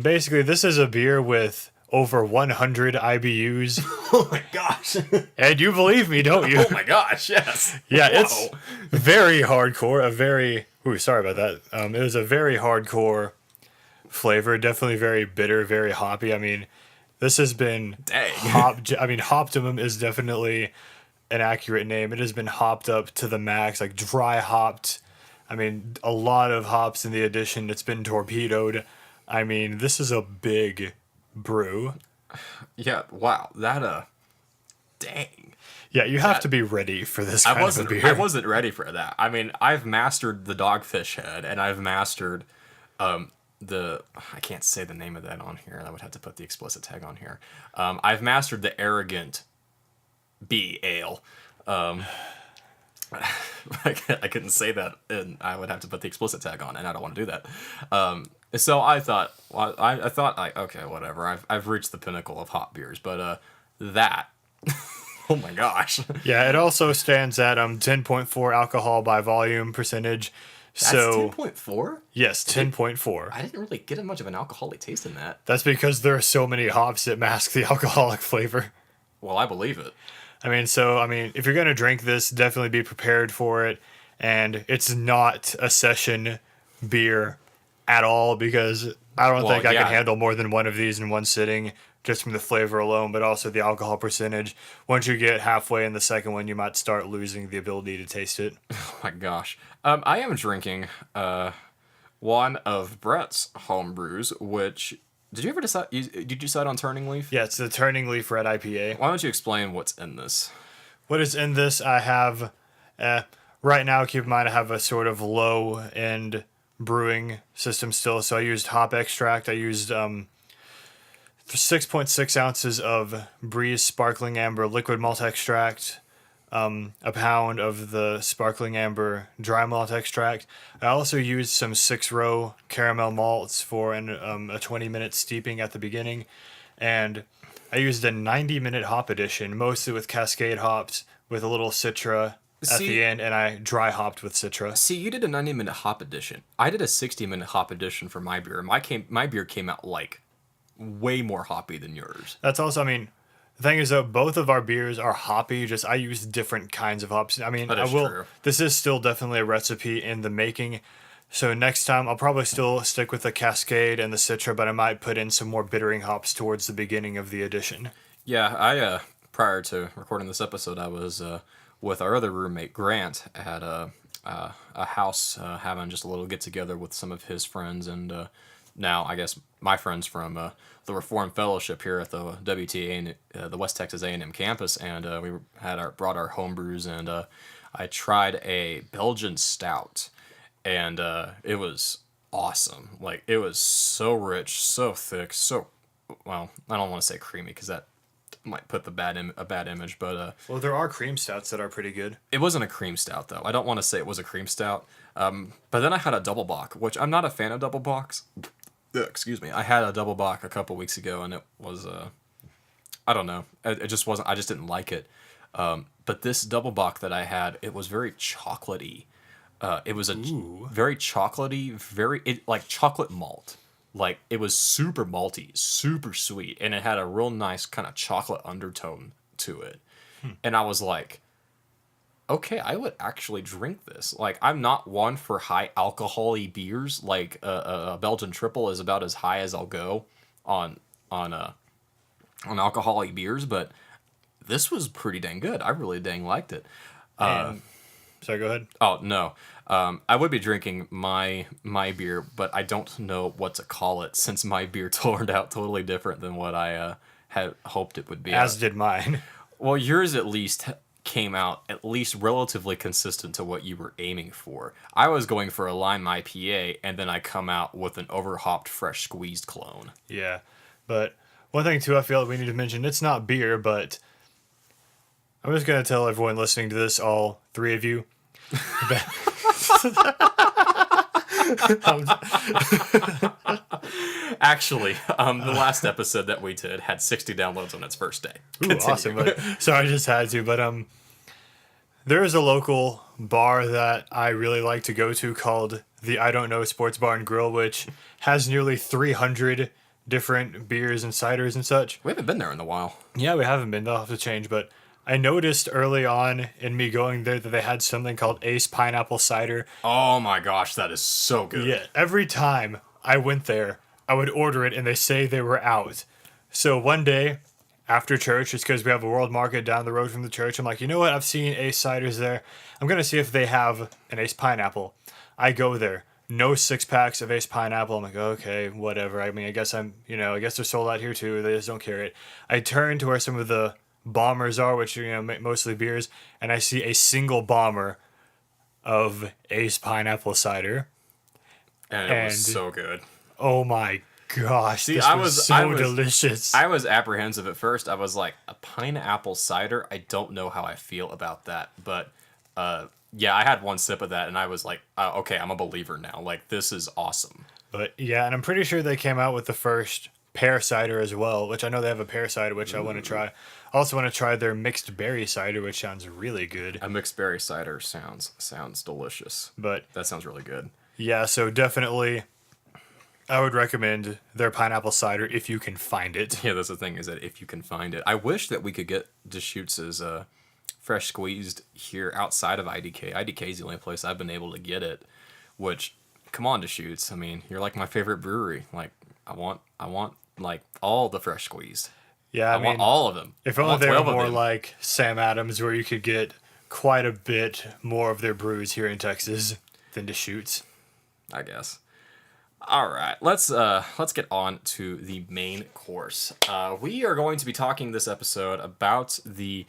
Basically, this is a beer with over 100 IBUs. Oh my gosh. And you believe me, don't you? Oh my gosh, yes. Yeah, Whoa. It's very hardcore. Ooh, sorry about that. It was a very hardcore flavor. Definitely very bitter, very hoppy. I mean, this has been... Dang. Hoptimum is definitely an accurate name. It has been hopped up to the max, like dry hopped. I mean, a lot of hops in the addition. It's been torpedoed. I mean, this is a big brew. Yeah, wow. Dang. Yeah, you have to be ready for this kind of a beer. I wasn't ready for that. I mean, I've mastered the Dogfish Head, and I've mastered I can't say the name of that on here. I would have to put the explicit tag on here. I've mastered the Arrogant B Ale. I couldn't say that, and I would have to put the explicit tag on, and I don't want to do that. So I thought, okay, whatever. I've reached the pinnacle of hop beers, but that, oh my gosh. Yeah, it also stands at 10.4 alcohol by volume percentage. That's so 10.4? Yes, 10.4. I didn't really get much of an alcoholic taste in that. That's because there are so many hops that mask the alcoholic flavor. Well, I believe it. I mean, if you're going to drink this, definitely be prepared for it. And it's not a session beer at all, because I don't think I can handle more than one of these in one sitting, just from the flavor alone, but also the alcohol percentage. Once you get halfway in the second one, you might start losing the ability to taste it. Oh my gosh. I am drinking one of Brett's home brews, which... Did you ever decide? Did you decide on Turning Leaf? Yeah, it's the Turning Leaf Red IPA. Why don't you explain what's in this? What is in this? I have, right now, keep in mind, I have a sort of low-end brewing system still. So I used hop extract. I used 6.6 ounces of Breeze Sparkling Amber liquid malt extract, a pound of the Sparkling Amber dry malt extract. I also used some 6-row caramel malts for a 20-minute steeping at the beginning. And I used a 90-minute hop addition, mostly with Cascade hops, with a little Citra at the end, and I dry hopped with Citra. See, you did a 90-minute hop addition. I did a 60-minute hop addition for my beer. My beer came out, like, way more hoppy than yours. That's also, The thing is, though, both of our beers are hoppy. Just I use different kinds of hops. I mean, That I is will. true. This is still definitely a recipe in the making. So next time, I'll probably still stick with the Cascade and the Citra, but I might put in some more bittering hops towards the beginning of the edition. Yeah, I prior to recording this episode, I was with our other roommate Grant at a house having just a little get together with some of his friends, and now I guess my friends from the Reformed Fellowship here at the WTA and the West Texas A&M campus, and we brought our home brews, and I tried a Belgian stout, and it was awesome. Like, it was so rich, so thick, so, well, I don't want to say creamy because that might put a bad image, but Well, there are cream stouts that are pretty good. it wasn't a cream stout though. I don't want to say it was a cream stout. But then I had a double bock, which I'm not a fan of double bocks. Excuse me. I had a double bock a couple weeks ago, and it was I don't know. It just wasn't. I just didn't like it. But this double bock that I had, it was very chocolatey. It was very chocolatey, like chocolate malt. Like, it was super malty, super sweet, and it had a real nice kind of chocolate undertone to it. And I was like, okay, I would actually drink this. Like, I'm not one for high alcohol-y beers. Like, a Belgian triple is about as high as I'll go on alcohol-y beers, but this was pretty dang good. I really dang liked it. Sorry, go ahead. Oh no, I would be drinking my beer, but I don't know what to call it since my beer turned out totally different than what I had hoped it would be. As did mine. Well, yours at least came out at least relatively consistent to what you were aiming for. I was going for a lime IPA, and then I come out with an overhopped, fresh squeezed clone. Yeah, but one thing too, I feel like we need to mention, it's not beer, but I'm just gonna tell everyone listening to this, all three of you, Actually, the last episode that we did had 60 downloads on its first day. Ooh, Continue. awesome. But, sorry, I just had to. But there is a local bar that I really like to go to called the I Don't Know Sports Bar and Grill, which has nearly 300 different beers and ciders and such. We haven't been there in a while. Yeah, we haven't been. They'll have to change. But I noticed early on in me going there that they had something called Ace Pineapple Cider. Oh my gosh, that is so good. Yeah, every time I went there, I would order it and they say they were out. So one day after church, just because we have a World Market down the road from the church, I'm like, you know what? I've seen Ace Ciders there. I'm going to see if they have an Ace Pineapple. I go there. No 6-packs of Ace Pineapple. I'm like, okay, whatever. I mean, I guess I guess they're sold out here too. They just don't carry it. I turn to where some of the bombers are, which are, mostly beers, and I see a single bomber of Ace Pineapple Cider. And it was so good. Oh my gosh, See, this was so delicious. I was apprehensive at first. I was like, a pineapple cider? I don't know how I feel about that. But yeah, I had one sip of that and I was like, okay, I'm a believer now. Like, this is awesome. But yeah, and I'm pretty sure they came out with the first pear cider as well, which I know they have a pear cider, which I want to try. I also want to try their mixed berry cider, which sounds really good. A mixed berry cider sounds delicious. But that sounds really good. Yeah, so definitely I would recommend their pineapple cider if you can find it. Yeah, that's the thing, is that if you can find it. I wish that we could get Deschutes' fresh squeezed here outside of IDK. IDK is the only place I've been able to get it, which, come on, Deschutes. I mean, you're like my favorite brewery. Like, I want like all the fresh squeezed. Yeah, I mean, want all of them. If only they were more like Sam Adams, where you could get quite a bit more of their brews here in Texas than Deschutes. I guess. All right, let's get on to the main course. We are going to be talking this episode about the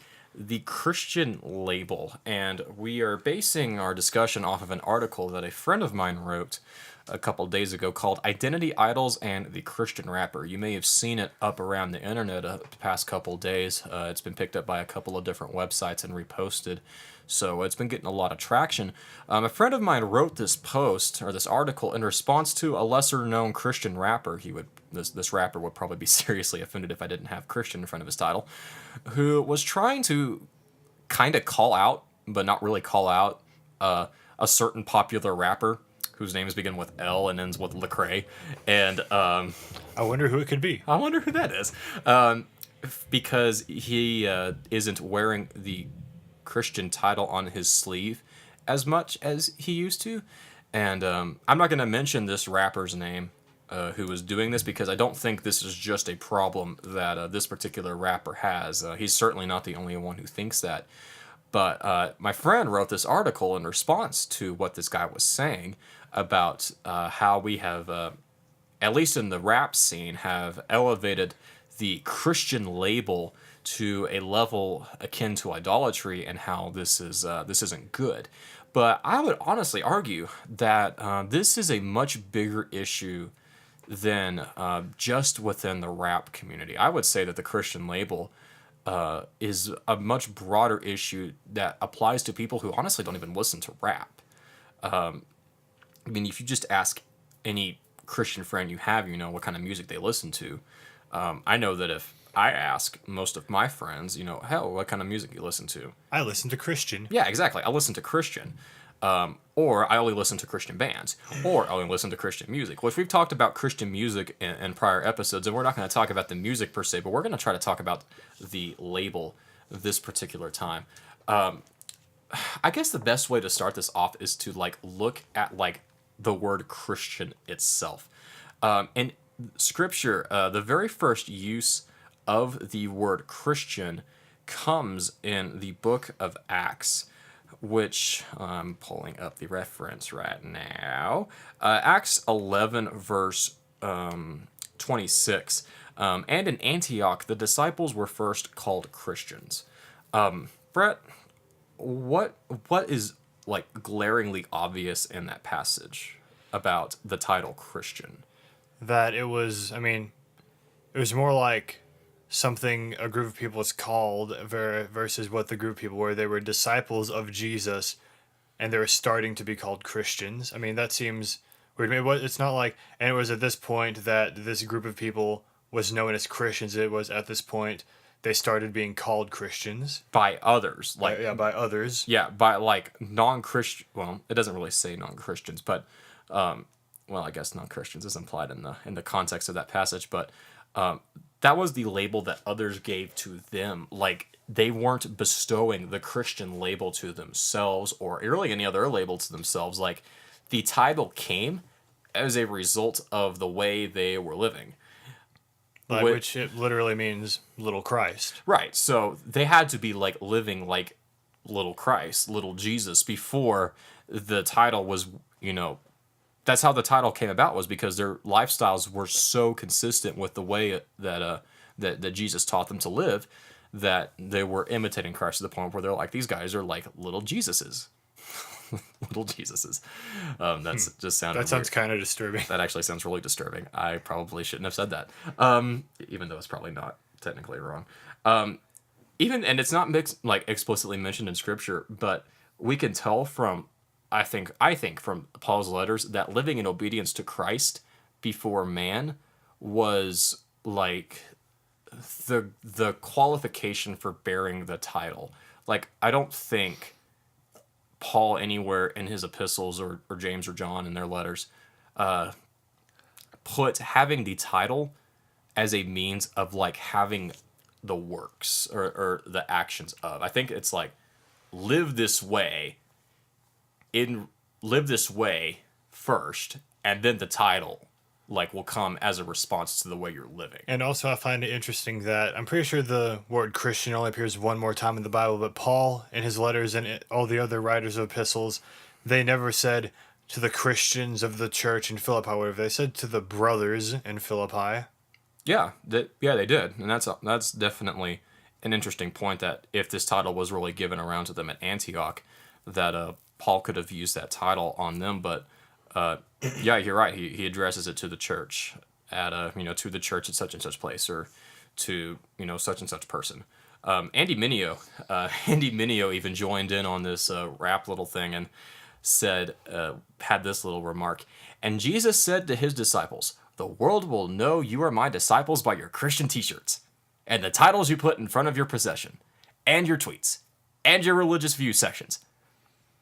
Christian label, and we are basing our discussion off of an article that a friend of mine wrote a couple days ago called Identity Idols and the Christian Rapper. You may have seen it up around the internet the past couple days. It's been picked up by a couple of different websites and reposted, so it's been getting a lot of traction. A friend of mine wrote this post, or this article, in response to a lesser-known Christian rapper. This rapper would probably be seriously offended if I didn't have Christian in front of his title, who was trying to kind of call out, but not really call out, a certain popular rapper whose names begin with L and ends with Lecrae, and I wonder who it could be. I wonder who that is. because he isn't wearing the Christian title on his sleeve as much as he used to. And I'm not going to mention this rapper's name who was doing this because I don't think this is just a problem that this particular rapper has. He's certainly not the only one who thinks that. But my friend wrote this article in response to what this guy was saying about how we have, at least in the rap scene, have elevated the Christian label to a level akin to idolatry, and how this isn't good. But I would honestly argue that this is a much bigger issue than just within the rap community. I would say that the Christian label is a much broader issue that applies to people who honestly don't even listen to rap. I mean, if you just ask any Christian friend you have, you know, what kind of music they listen to. I know that if I ask most of my friends, you know, hell, what kind of music you listen to? I listen to Christian. Yeah, exactly. I listen to Christian. Or I only listen to Christian bands, or I only listen to Christian music, which we've talked about Christian music in prior episodes, and we're not going to talk about the music per se, but we're going to try to talk about the label this particular time. I guess the best way to start this off is to like look at like the word Christian itself. In Scripture, the very first use of the word Christian comes in the book of Acts, which I'm pulling up the reference right now. Acts 11, verse 26. And in Antioch, the disciples were first called Christians. Brett, what is like glaringly obvious in that passage about the title Christian? That it was, I mean, it was more like something a group of people is called versus what the group of people were. They were disciples of Jesus, and they were starting to be called Christians. I mean, that seems weird. It's not like, and it was at this point that this group of people was known as Christians. It was at this point they started being called Christians By others, like by others. yeah, by like non-Christian. Well, it doesn't really say non-Christians, but well, I guess non-Christians is implied in the context of that passage. But that was the label that others gave to them. Like they weren't bestowing the Christian label to themselves or really any other label to themselves. Like the title came as a result of the way they were living. Which it literally means little Christ. Right. So they had to be like living like little Christ, little Jesus before the title was, you know, that's how the title came about, was because their lifestyles were so consistent with the way that Jesus taught them to live, that they were imitating Christ to the point where they're like, these guys are like little Jesuses. Little Jesuses. That's just sounded That sounds weird. kind of disturbing. That actually sounds really disturbing. I probably shouldn't have said that. Even though it's probably not technically wrong. And it's not like explicitly mentioned in Scripture, but we can tell from I think from Paul's letters that living in obedience to Christ before man was like the qualification for bearing the title. Like I don't think Paul anywhere in his epistles or James or John in their letters put having the title as a means of like having the works or the actions of. I think it's like live this way first, and then the title like will come as a response to the way you're living. And also I find it interesting that I'm pretty sure the word Christian only appears one more time in the Bible, but Paul in his letters and all the other writers of epistles, they never said to the Christians of the church in Philippi, whatever. They said to the brothers in Philippi. Yeah, they did. And that's definitely an interesting point, that if this title was really given around to them at Antioch, that Paul could have used that title on them, but yeah, you're right. He addresses it to the church at to the church at such and such place, or to such and such person. Andy Mineo even joined in on this rap little thing and said had this little remark. And Jesus said to his disciples, "The world will know you are my disciples by your Christian T-shirts and the titles you put in front of your possession, and your tweets, and your religious view sections."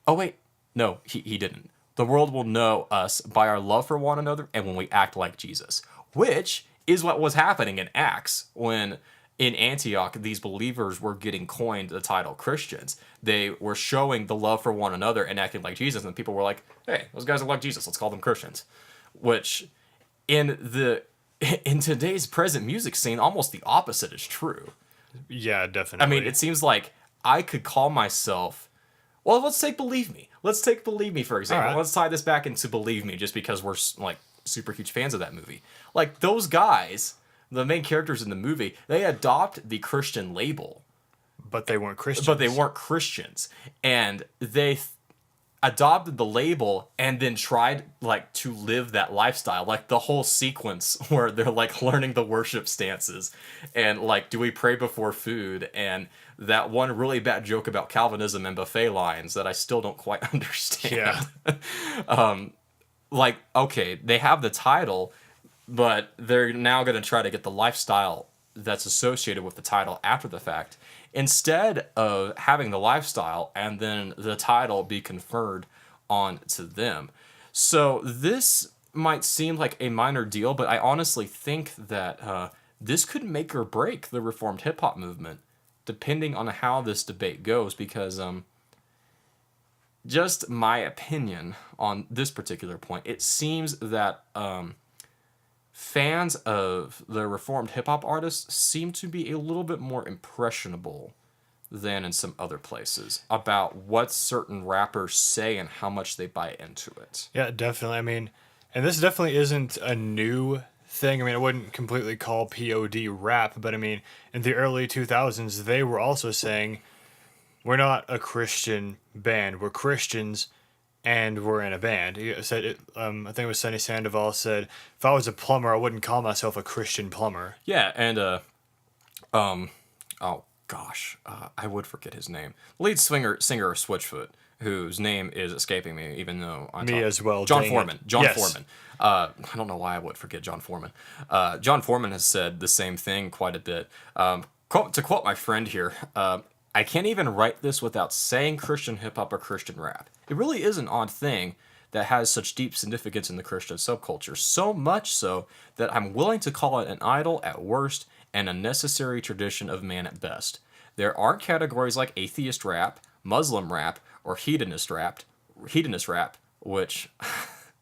Oh wait, no, he didn't. The world will know us by our love for one another and when we act like Jesus, which is what was happening in Acts when in Antioch, these believers were getting coined the title Christians. They were showing the love for one another and acting like Jesus, and people were like, "Hey, those guys are like Jesus. Let's call them Christians." Which, in today's present music scene, almost the opposite is true. Yeah, I definitely. mean, it seems like I could call myself. Well, let's take Believe Me. Let's take Believe Me for example. Alright. Let's tie this back into Believe Me, just because we're like super huge fans of that movie. Like those guys, the main characters in the movie, they adopt the Christian label, But they weren't Christians. but they weren't Christians, and they adopted the label and then tried like to live that lifestyle, like the whole sequence where they're like learning the worship stances and like, do we pray before food, and that one really bad joke about Calvinism and buffet lines that I still don't quite understand. Yeah. Like, okay, they have the title, but they're now going to try to get the lifestyle that's associated with the title after the fact, instead of having the lifestyle and then the title be conferred on to them. So this might seem like a minor deal, but I honestly think that this could make or break the Reformed hip hop movement, depending on how this debate goes, because just my opinion on this particular point, it seems that fans of the Reformed hip hop artists seem to be a little bit more impressionable than in some other places about what certain rappers say and how much they buy into it. Yeah, definitely. I mean, and this definitely isn't a new thing. I mean, I wouldn't completely call POD rap, but I mean, in the early 2000s, they were also saying, we're not a Christian band. We're Christians, and we're in a band. He said, I think it was Sonny Sandoval said, if I was a plumber, I wouldn't call myself a Christian plumber. Yeah, and oh gosh, I would forget his name. Lead singer of Switchfoot, whose name is escaping me, even though I Me as well. John dang Foreman. it. John Yes. Foreman. I don't know why I would forget John Foreman. John Foreman has said the same thing quite a bit. To quote my friend here, I can't even write this without saying Christian hip hop or Christian rap. It really is an odd thing that has such deep significance in the Christian subculture, so much so that I'm willing to call it an idol at worst and a necessary tradition of man at best. There are categories like atheist rap, Muslim rap, or hedonist rap, which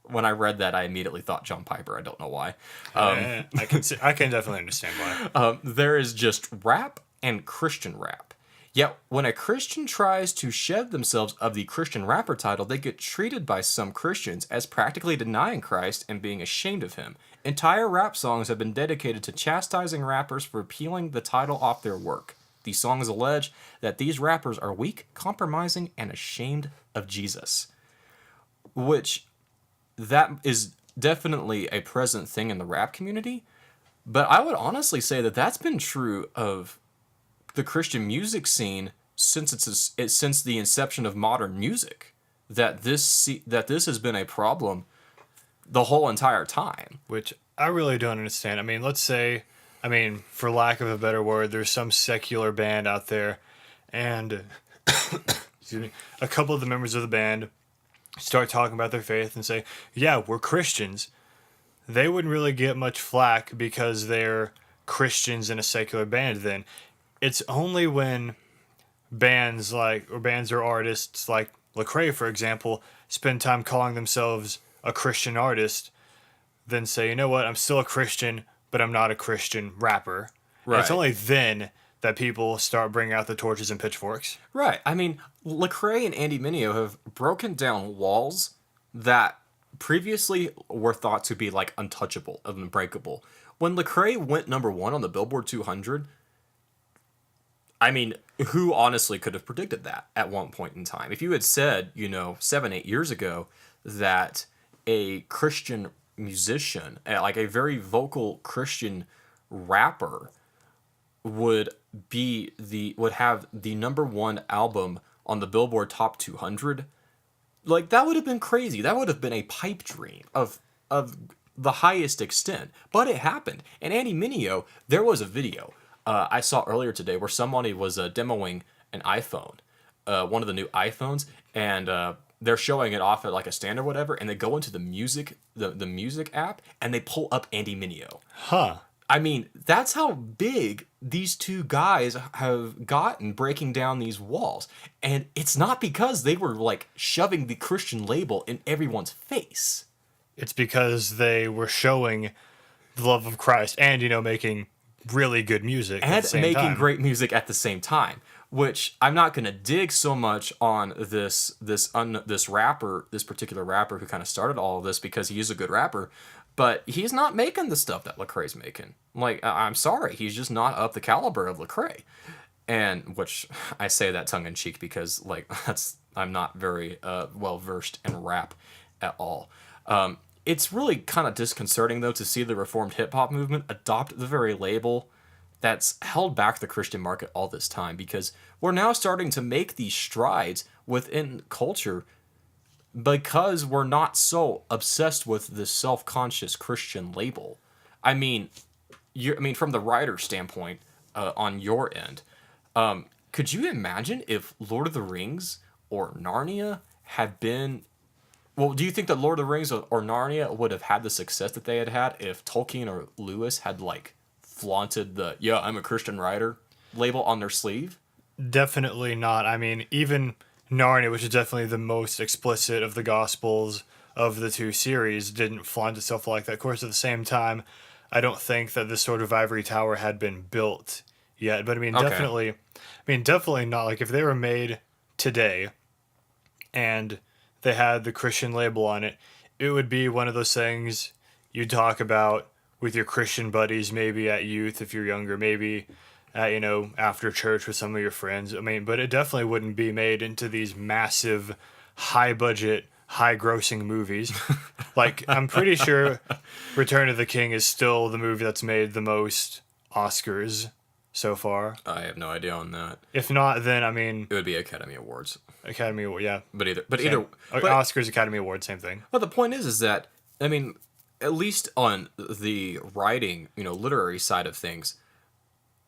when I read that I immediately thought John Piper. I don't know why. I can definitely understand why. There is just rap and Christian rap. Yet, when a Christian tries to shed themselves of the Christian rapper title, they get treated by some Christians as practically denying Christ and being ashamed of him. Entire rap songs have been dedicated to chastising rappers for peeling the title off their work. These songs allege that these rappers are weak, compromising, and ashamed of Jesus. Which, that is definitely a present thing in the rap community, but I would honestly say that that's been true of the Christian music scene since the inception of modern music. That this has been a problem the whole entire time. Which I really don't understand. I mean, let's say, for lack of a better word, there's some secular band out there, and excuse me, a couple of the members of the band start talking about their faith and say, yeah, we're Christians. They wouldn't really get much flack because they're Christians in a secular band then. It's only when bands or artists like Lecrae, for example, spend time calling themselves a Christian artist, then say, you know what, I'm still a Christian, but I'm not a Christian rapper. Right. And it's only then that people start bringing out the torches and pitchforks. Right. I mean, Lecrae and Andy Mineo have broken down walls that previously were thought to be like untouchable, unbreakable. When Lecrae went #1 on the Billboard 200, I mean, who honestly could have predicted that at one point in time? If you had said, 7-8 years ago, that a Christian musician, like a very vocal Christian rapper, would have the #1 album on the Billboard Top 200, like that would have been crazy. That would have been a pipe dream of the highest extent. But it happened. And Andy Mineo, there was a video I saw earlier today where somebody was demoing an iPhone, one of the new iPhones, and they're showing it off at like a stand or whatever, and they go into the music app and they pull up Andy Mineo. Huh. I mean, that's how big these two guys have gotten breaking down these walls. And it's not because they were like shoving the Christian label in everyone's face. It's because they were showing the love of Christ and, making really good music at And the same making time. great music at the same time. Which I'm not gonna dig so much on this rapper, this particular rapper who kind of started all of this because he is a good rapper, but he's not making the stuff that Lecrae's making. Like I'm sorry, he's just not up the caliber of Lecrae, and which I say that tongue in cheek because like I'm not very well versed in rap at all. It's really kind of disconcerting though to see the reformed hip hop movement adopt the very label that's held back the Christian market all this time, because we're now starting to make these strides within culture because we're not so obsessed with this self-conscious Christian label. I mean, from the writer standpoint, on your end, could you imagine if Lord of the Rings or Narnia had been? Well, do you think that Lord of the Rings or Narnia would have had the success that they had if Tolkien or Lewis had like flaunted the I'm a Christian writer label on their sleeve? Definitely not. I mean, even Narnia, which is definitely the most explicit of the Gospels of the two series, didn't flaunt itself like that. Of course, at the same time, I don't think that this sort of ivory tower had been built yet. But I mean, Okay. definitely not. Like if they were made today and they had the Christian label on it, it would be one of those things you talk about with your Christian buddies, maybe at youth if you're younger, maybe at, after church with some of your friends. I mean, but it definitely wouldn't be made into these massive, high budget, high grossing movies. Like, I'm pretty sure Return of the King is still the movie that's made the most Oscars so far. I have no idea on that. If not, then, I mean, It would be Academy Awards. Academy Award, yeah. But either, but Same. either, but Oscars, Academy Award, same thing. but the point is that I mean, at least on the writing, literary side of things,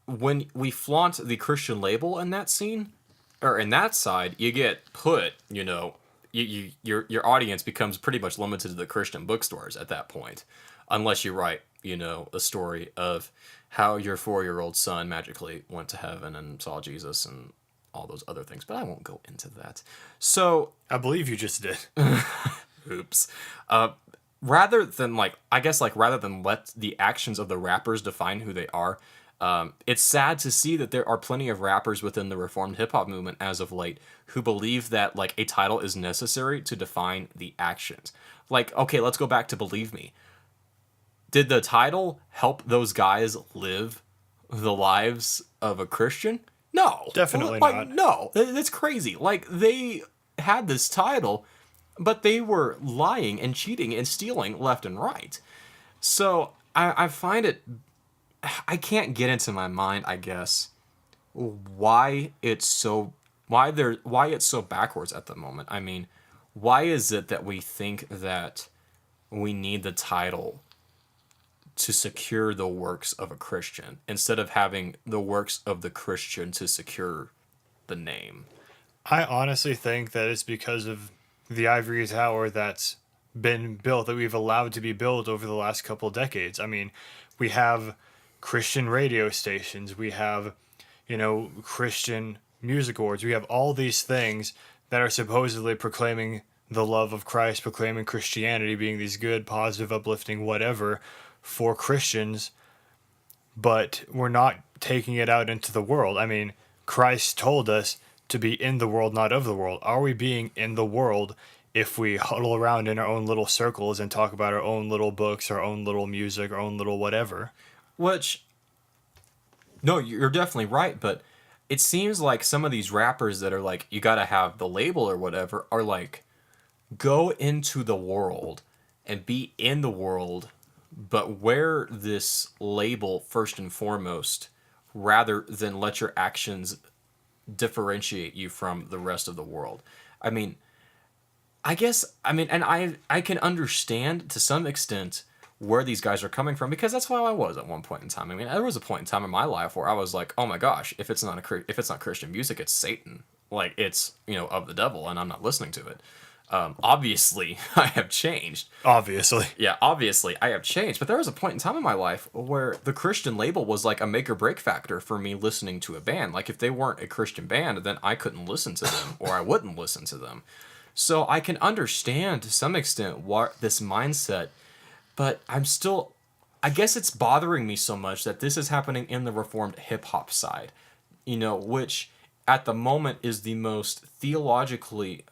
when we flaunt the Christian label in that scene or in that side, you get put, your audience becomes pretty much limited to the Christian bookstores at that point, unless you write, a story of how your 4-year-old son magically went to heaven and saw Jesus and all those other things. But I won't go into that. So, I believe you just did. oops. Rather than rather than let the actions of the rappers define who they are, it's sad to see that there are plenty of rappers within the reformed hip hop movement as of late who believe that like a title is necessary to define the actions. Like, okay, let's go back to Believe Me. Did the title help those guys live the lives of a Christian? No. Definitely Like, not. no. That's crazy. Like, they had this title, but they were lying and cheating and stealing left and right. So I find it. I can't get into my mind, I guess, why it's so why it's so backwards at the moment. I mean, why is it that we think that we need the title to secure the works of a Christian instead of having the works of the Christian to secure the name? I honestly think that it's because of the ivory tower that's been built, that we've allowed to be built over the last couple of decades. I mean, we have Christian radio stations, we have, Christian music awards, we have all these things that are supposedly proclaiming the love of Christ, proclaiming Christianity, being these good, positive, uplifting, whatever for Christians, but we're not taking it out into the world. I mean, Christ told us to be in the world, not of the world. Are we being in the world if we huddle around in our own little circles and talk about our own little books, our own little music, our own little whatever? Which, no, you're definitely right, but it seems like some of these rappers that are like, you gotta have the label or whatever, are like, go into the world and be in the world, but wear this label first and foremost, rather than let your actions differentiate you from the rest of the world. I mean, and I can understand to some extent where these guys are coming from because that's how I was at one point in time. I mean, there was a point in time in my life where I was like, oh my gosh, if it's not Christian music, it's Satan. Like it's of the devil, and I'm not listening to it. Obviously, I have changed. Obviously. Yeah, obviously, I have changed. But there was a point in time in my life where the Christian label was like a make or break factor for me listening to a band. Like, if they weren't a Christian band, then I couldn't listen to them, or I wouldn't listen to them. So I can understand to some extent what this mindset, but I'm still, I guess it's bothering me so much that this is happening in the Reformed hip hop side, which at the moment is the most theologically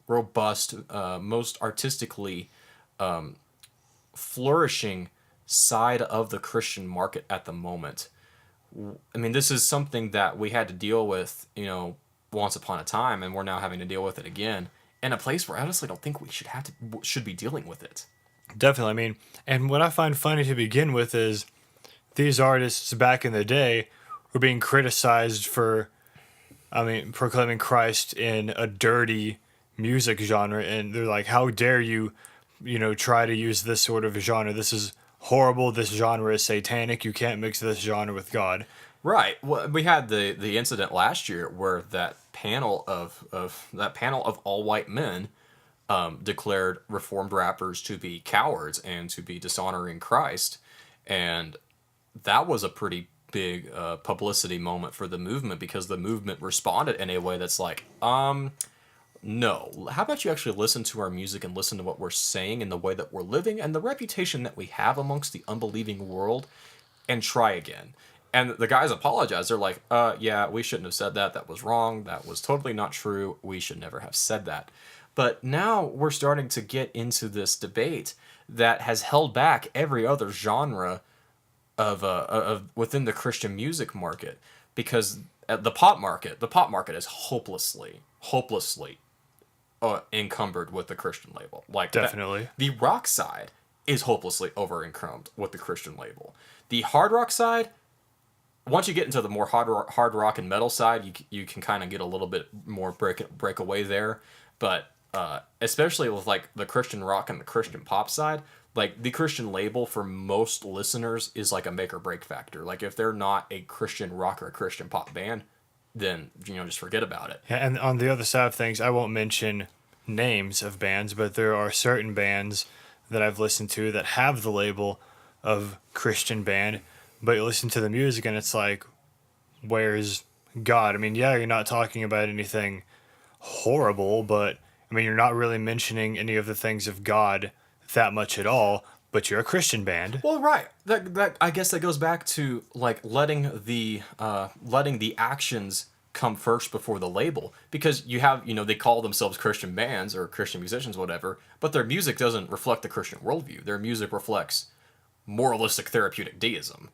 robust, most artistically flourishing side of the Christian market at the moment. I mean, this is something that we had to deal with, once upon a time, and we're now having to deal with it again in a place where I honestly don't think we should be dealing with it. Definitely. I mean, and what I find funny to begin with is these artists back in the day were being criticized for, proclaiming Christ in a dirty music genre. And they're like, how dare you, try to use this sort of genre? This is horrible. This genre is satanic. You can't mix this genre with God. Right. Well, we had the incident last year where that panel of all white men declared Reformed rappers to be cowards and to be dishonoring Christ, and that was a pretty big publicity moment for the movement, because the movement responded in a way that's like, no, how about you actually listen to our music and listen to what we're saying and the way that we're living and the reputation that we have amongst the unbelieving world, and try again. And the guys apologized. They're like, yeah, we shouldn't have said that. That was wrong. That was totally not true. We should never have said that. But now we're starting to get into this debate that has held back every other genre of within the Christian music market, because the pop market is hopelessly encumbered with the Christian label. Like, Definitely. The rock side is hopelessly over encumbered with the Christian label. The hard rock side, once you get into the more hard rock and metal side, you can kind of get a little bit more break away there. But especially with like the Christian rock and the Christian pop side, like the Christian label for most listeners is like a make or break factor. Like, if they're not a Christian rock or a Christian pop band, then just forget about it. Yeah, and on the other side of things, I won't mention names of bands, but there are certain bands that I've listened to that have the label of Christian band, but you listen to the music and it's like, where's God? I mean, yeah, you're not talking about anything horrible, but I mean, you're not really mentioning any of the things of God that much at all, but you're a Christian band. Well, right. That I guess that goes back to like letting the actions come first before the label, because you have, they call themselves Christian bands or Christian musicians, whatever, but their music doesn't reflect the Christian worldview. Their music reflects moralistic therapeutic deism,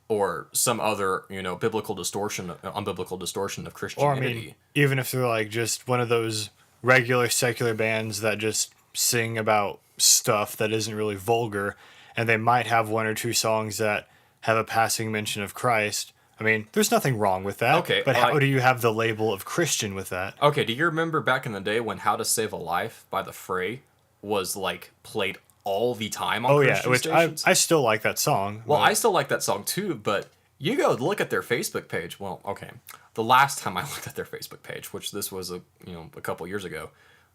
or some other, biblical distortion, unbiblical distortion of Christianity. Or, I mean, even if they're like just one of those regular secular bands that just sing about stuff that isn't really vulgar, and they might have one or two songs that have a passing mention of Christ. I mean, there's nothing wrong with that. Okay, but how do you have the label of Christian with that? Okay, do you remember back in the day when "How to Save a Life" by The Fray was like played all the time on Christian stations? I still like that song. Well, I still like that song too, but you go look at their Facebook page. Well, okay, the last time I looked at their Facebook page, which this was a couple years ago,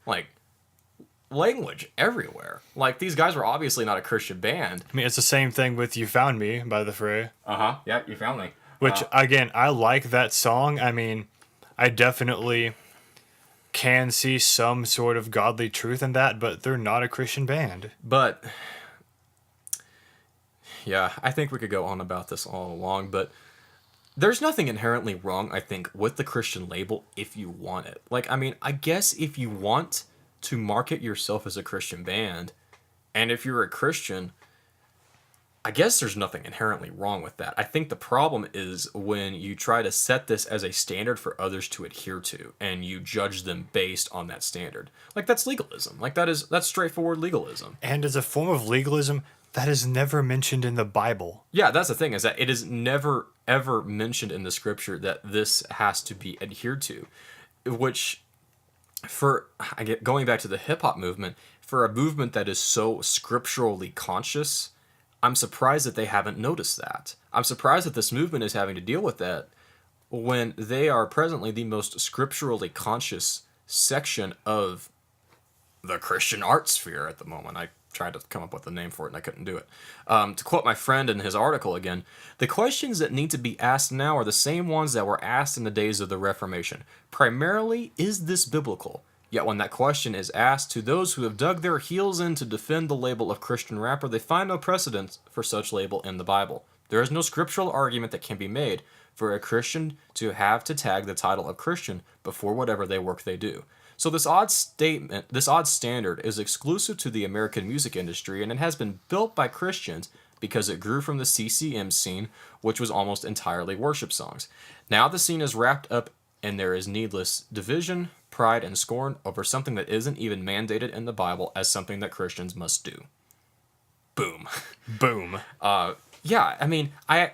like, language everywhere. Like, these guys were obviously not a Christian band. I mean, it's the same thing with "You Found Me" by The Fray. Yeah, You Found Me. Which, again, I like that song. I mean, I definitely can see some sort of godly truth in that, but they're not a Christian band. But yeah, I think we could go on about this all along, but there's nothing inherently wrong, I think, with the Christian label if you want it. Like, I mean, I guess if you want to market yourself as a Christian band, and if you're a Christian, I guess there's nothing inherently wrong with that. I think the problem is when you try to set this as a standard for others to adhere to, and you judge them based on that standard. Like, that's legalism. Like, that's straightforward legalism. And as a form of legalism, that is never mentioned in the Bible. Yeah, that's the thing, is that it is never, ever mentioned in the scripture that this has to be adhered to. Which, going back to the hip-hop movement, for a movement that is so scripturally conscious, I'm surprised that they haven't noticed that. I'm surprised that this movement is having to deal with that when they are presently the most scripturally conscious section of the Christian art sphere at the moment. I tried to come up with a name for it and I couldn't do it. To quote my friend in his article again, the questions that need to be asked now are the same ones that were asked in the days of the Reformation. Primarily, is this biblical? Yet when that question is asked to those who have dug their heels in to defend the label of Christian rapper, they find no precedent for such label in the Bible. There is no scriptural argument that can be made for a Christian to have to tag the title of Christian before whatever work they do. So this odd standard is exclusive to the American music industry, and it has been built by Christians because it grew from the CCM scene, which was almost entirely worship songs. Now the scene is wrapped up and there is needless division, pride, and scorn over something that isn't even mandated in the Bible as something that Christians must do. Boom. Boom. Yeah, I mean, I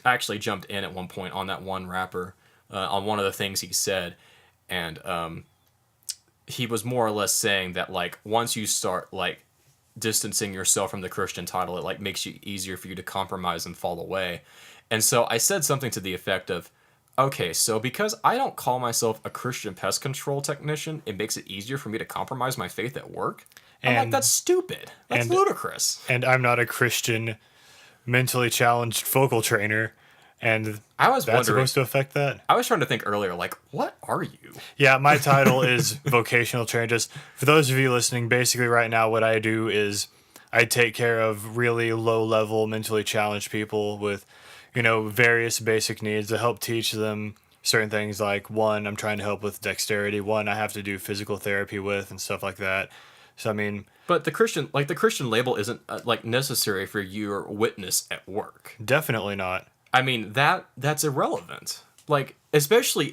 actually jumped in at one point on that one rapper, on one of the things he said, and he was more or less saying that, like, once you start, like, distancing yourself from the Christian title, it, like, makes it easier for you to compromise and fall away. And so I said something to the effect of, okay, so because I don't call myself a Christian pest control technician, it makes it easier for me to compromise my faith at work? I'm like, that's stupid. That's ludicrous. And I'm not a Christian mentally challenged vocal trainer, and that's supposed to affect that? I was trying to think earlier, like, what are you? Yeah, my title is vocational trainer. Just for those of you listening, basically right now what I do is I take care of really low-level mentally challenged people with, various basic needs to help teach them certain things. Like, one, I'm trying to help with dexterity. One, I have to do physical therapy with and stuff like that. So, I mean... But the Christian label isn't, necessary for your witness at work. Definitely not. I mean, that's irrelevant. Like, especially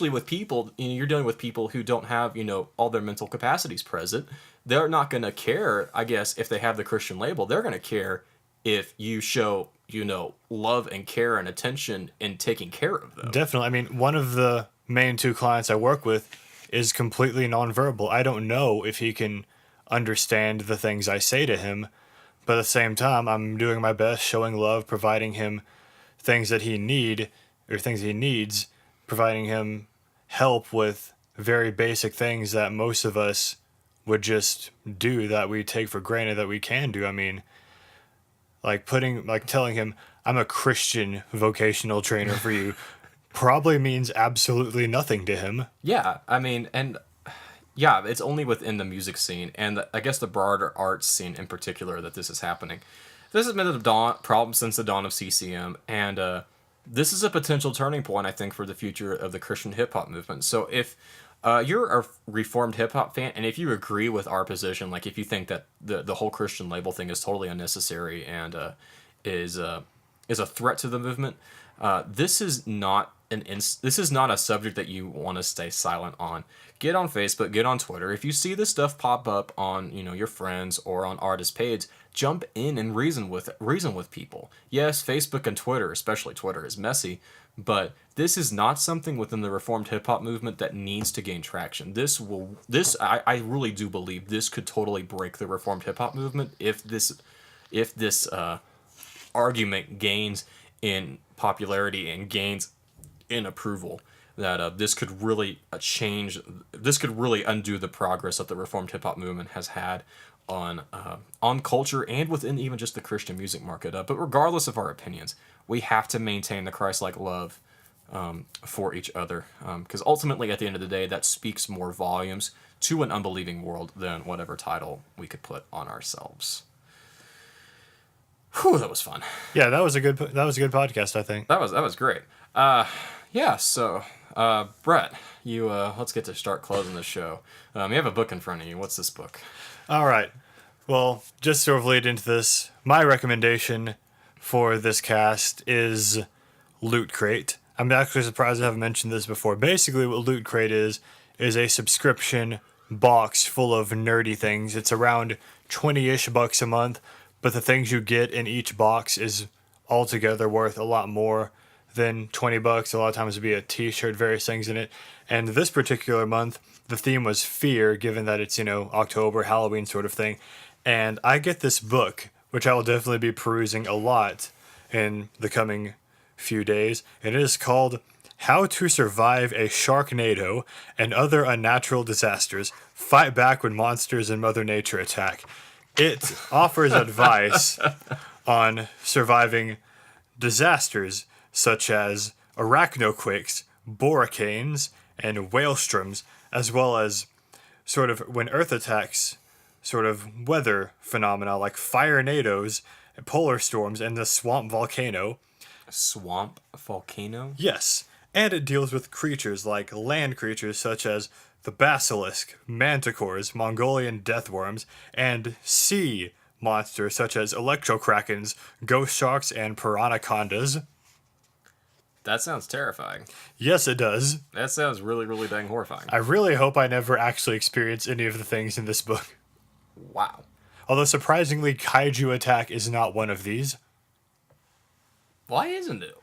with people, you're dealing with people who don't have, all their mental capacities present. They're not going to care, I guess, if they have the Christian label. They're going to care if you show, love and care and attention in taking care of them. Definitely. I mean, one of the main two clients I work with is completely nonverbal. I don't know if he can understand the things I say to him, but at the same time, I'm doing my best, showing love, providing him things that he needs, providing him help with very basic things that most of us would just do, that we take for granted that we can do. I mean, telling him I'm a Christian vocational trainer for you probably means absolutely nothing to him. Yeah, I mean, and yeah, it's only within the music scene and I guess the broader arts scene in particular that this is happening. This has been a problem since the dawn of CCM, and this is a potential turning point, I think, for the future of the Christian hip-hop movement. So if you're a Reformed hip-hop fan, and if you agree with our position, like if you think that the whole Christian label thing is totally unnecessary and is a threat to the movement, this is not a subject that you want to stay silent on. Get on Facebook, get on Twitter. If you see this stuff pop up on your friends or on artist page, jump in and reason with people. Yes, Facebook and Twitter, especially Twitter, is messy, but this is not something within the Reformed hip hop movement that needs to gain traction. I really do believe this could totally break the Reformed hip hop movement if this argument gains in popularity and gains in approval. That this could really undo the progress that the Reformed hip hop movement has had on culture and within even just the Christian music market. But regardless of our opinions, we have to maintain the Christ-like love for each other, because ultimately, at the end of the day, that speaks more volumes to an unbelieving world than whatever title we could put on ourselves. Whew, that was fun. Yeah, that was a good podcast, I think. That was great. Yeah, so Brett, you let's get to start closing the show. You have a book in front of you. What's this book? All right. Well, just sort of lead into this, my recommendation for this cast is Loot Crate. I'm actually surprised I haven't mentioned this before. Basically, what Loot Crate is a subscription box full of nerdy things. It's around 20-ish bucks a month, but the things you get in each box is altogether worth a lot more than 20 bucks. A lot of times it'd be a t-shirt, various things in it. And this particular month, the theme was fear, given that it's, October, Halloween sort of thing. And I get this book, which I will definitely be perusing a lot in the coming few days. And it is called How to survive a Sharknado and other unnatural disasters. Fight back when monsters and Mother Nature attack. It offers advice on surviving disasters such as arachnoquakes, hurricanes, and whalestroms, as well as sort of when Earth attacks, sort of weather phenomena like firenadoes, polar storms, and the swamp volcano. Swamp volcano? Yes, and it deals with creatures like land creatures such as the basilisk, manticores, Mongolian deathworms, and sea monsters such as electrokrakens, ghost sharks, and piranhacondas. That sounds terrifying. Yes, it does. That sounds really, really dang horrifying. I really hope I never actually experience any of the things in this book. Wow. Although surprisingly, Kaiju Attack is not one of these. Why isn't it?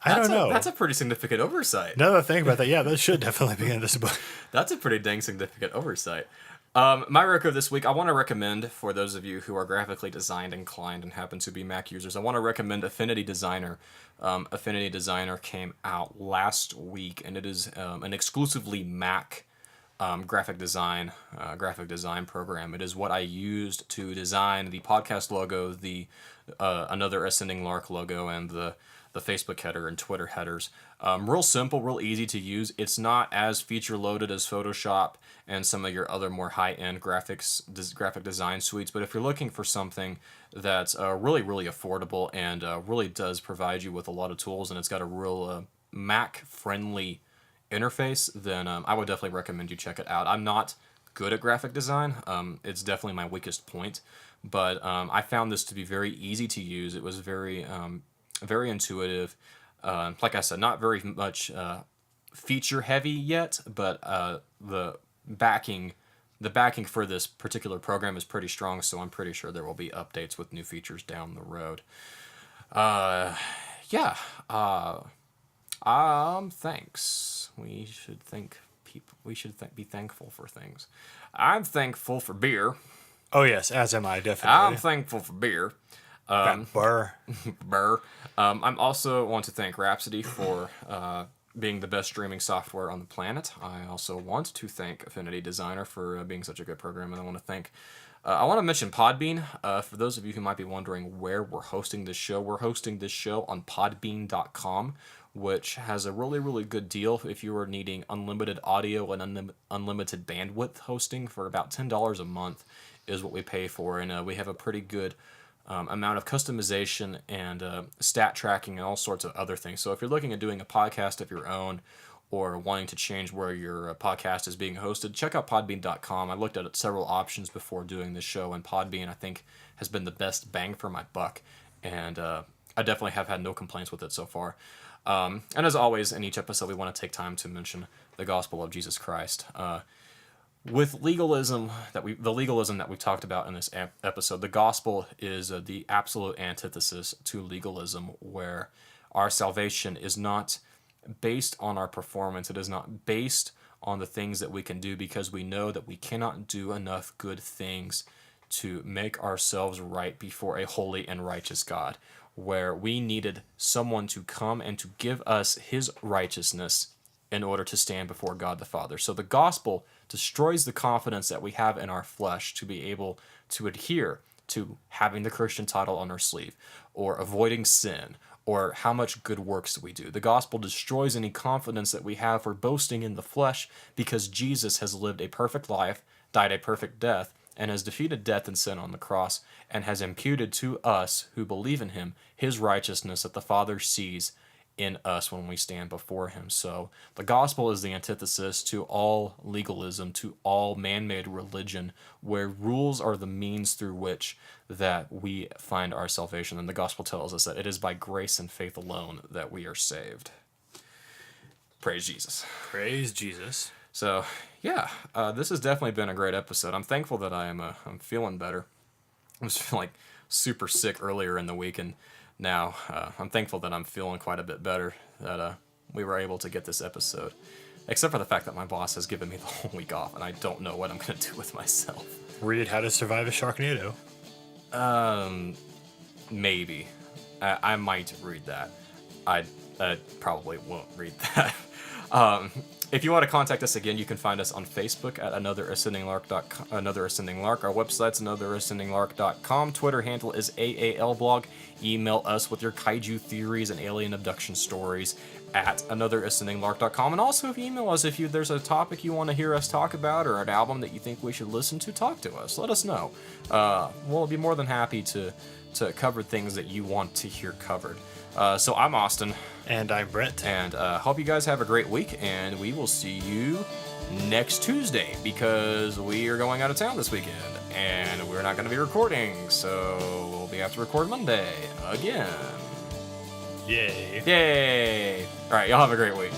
I don't know. That's a pretty significant oversight. Now that I think about that, yeah, that should definitely be in this book. That's a pretty dang significant oversight. My record this week, I want to recommend, for those of you who are graphically designed inclined and happen to be Mac users, I want to recommend Affinity Designer. Affinity Designer came out last week, and it is an exclusively Mac graphic design program. It is what I used to design the podcast logo, the Another Ascending Lark logo, and the Facebook header and Twitter headers. Real simple, real easy to use. It's not as feature loaded as Photoshop and some of your other more high-end graphic design suites. But if you're looking for something that's really, really affordable and really does provide you with a lot of tools, and it's got a real Mac-friendly interface, then I would definitely recommend you check it out. I'm not good at graphic design. It's definitely my weakest point. But I found this to be very easy to use. It was very intuitive. Like I said, not very much feature heavy yet, but the backing for this particular program is pretty strong, so I'm pretty sure there will be updates with new features down the road. Thanks. We should be thankful for things. I'm thankful for beer. Oh yes, as am I, definitely. I'm thankful for beer. Burr. Burr. I'm also want to thank Rhapsody for being the best streaming software on the planet. I also want to thank Affinity Designer for being such a good program, and I want to mention Podbean. For those of you who might be wondering where we're hosting this show, we're hosting this show on Podbean.com, which has a really, really good deal if you are needing unlimited audio and unlimited bandwidth hosting for about $10 a month is what we pay for, and we have a pretty good amount of customization and stat tracking and all sorts of other things. So if you're looking at doing a podcast of your own or wanting to change where your podcast is being hosted, check out podbean.com. I looked at several options before doing this show, and Podbean, I think, has been the best bang for my buck, and I definitely have had no complaints with it so far. And as always, in each episode, we want to take time to mention the gospel of Jesus Christ. With the legalism that we talked about in this episode, the gospel is the absolute antithesis to legalism, where our salvation is not based on our performance. It is not based on the things that we can do, because we know that we cannot do enough good things to make ourselves right before a holy and righteous God, where we needed someone to come and to give us his righteousness in order to stand before God the Father. So the gospel destroys the confidence that we have in our flesh to be able to adhere to having the Christian title on our sleeve, or avoiding sin, or how much good works we do. The gospel destroys any confidence that we have for boasting in the flesh, because Jesus has lived a perfect life, died a perfect death, and has defeated death and sin on the cross, and has imputed to us who believe in him his righteousness that the Father sees in us when we stand before him. So the gospel is the antithesis to all legalism, to all man-made religion, where rules are the means through which that we find our salvation. And the gospel tells us that it is by grace and faith alone that we are saved. Praise Jesus. Praise Jesus. So yeah, this has definitely been a great episode. I'm thankful that I'm feeling better. I was feeling like super sick earlier in the week, and now I'm thankful that I'm feeling quite a bit better, that we were able to get this episode. Except for the fact that my boss has given me the whole week off, and I don't know what I'm going to do with myself. Read How to Survive a Sharknado. Maybe. I might read that. I Probably won't read that. If you want to contact us again, you can find us on Facebook at Another Ascending Lark. Another Ascending Lark. Our website's AnotherAscendingLark.com. Twitter handle is AALblog. Email us with your kaiju theories and alien abduction stories at AnotherAscendingLark.com. And also, if you email us, if there's a topic you want to hear us talk about or an album that you think we should listen to, talk to us. Let us know. We'll be more than happy to cover things that you want to hear covered. So I'm Austin. And I'm Brett. And hope you guys have a great week, and we will see you next Tuesday, because we are going out of town this weekend, and we're not going to be recording, so we'll be have to record Monday again. Yay. Yay! Alright, y'all have a great week.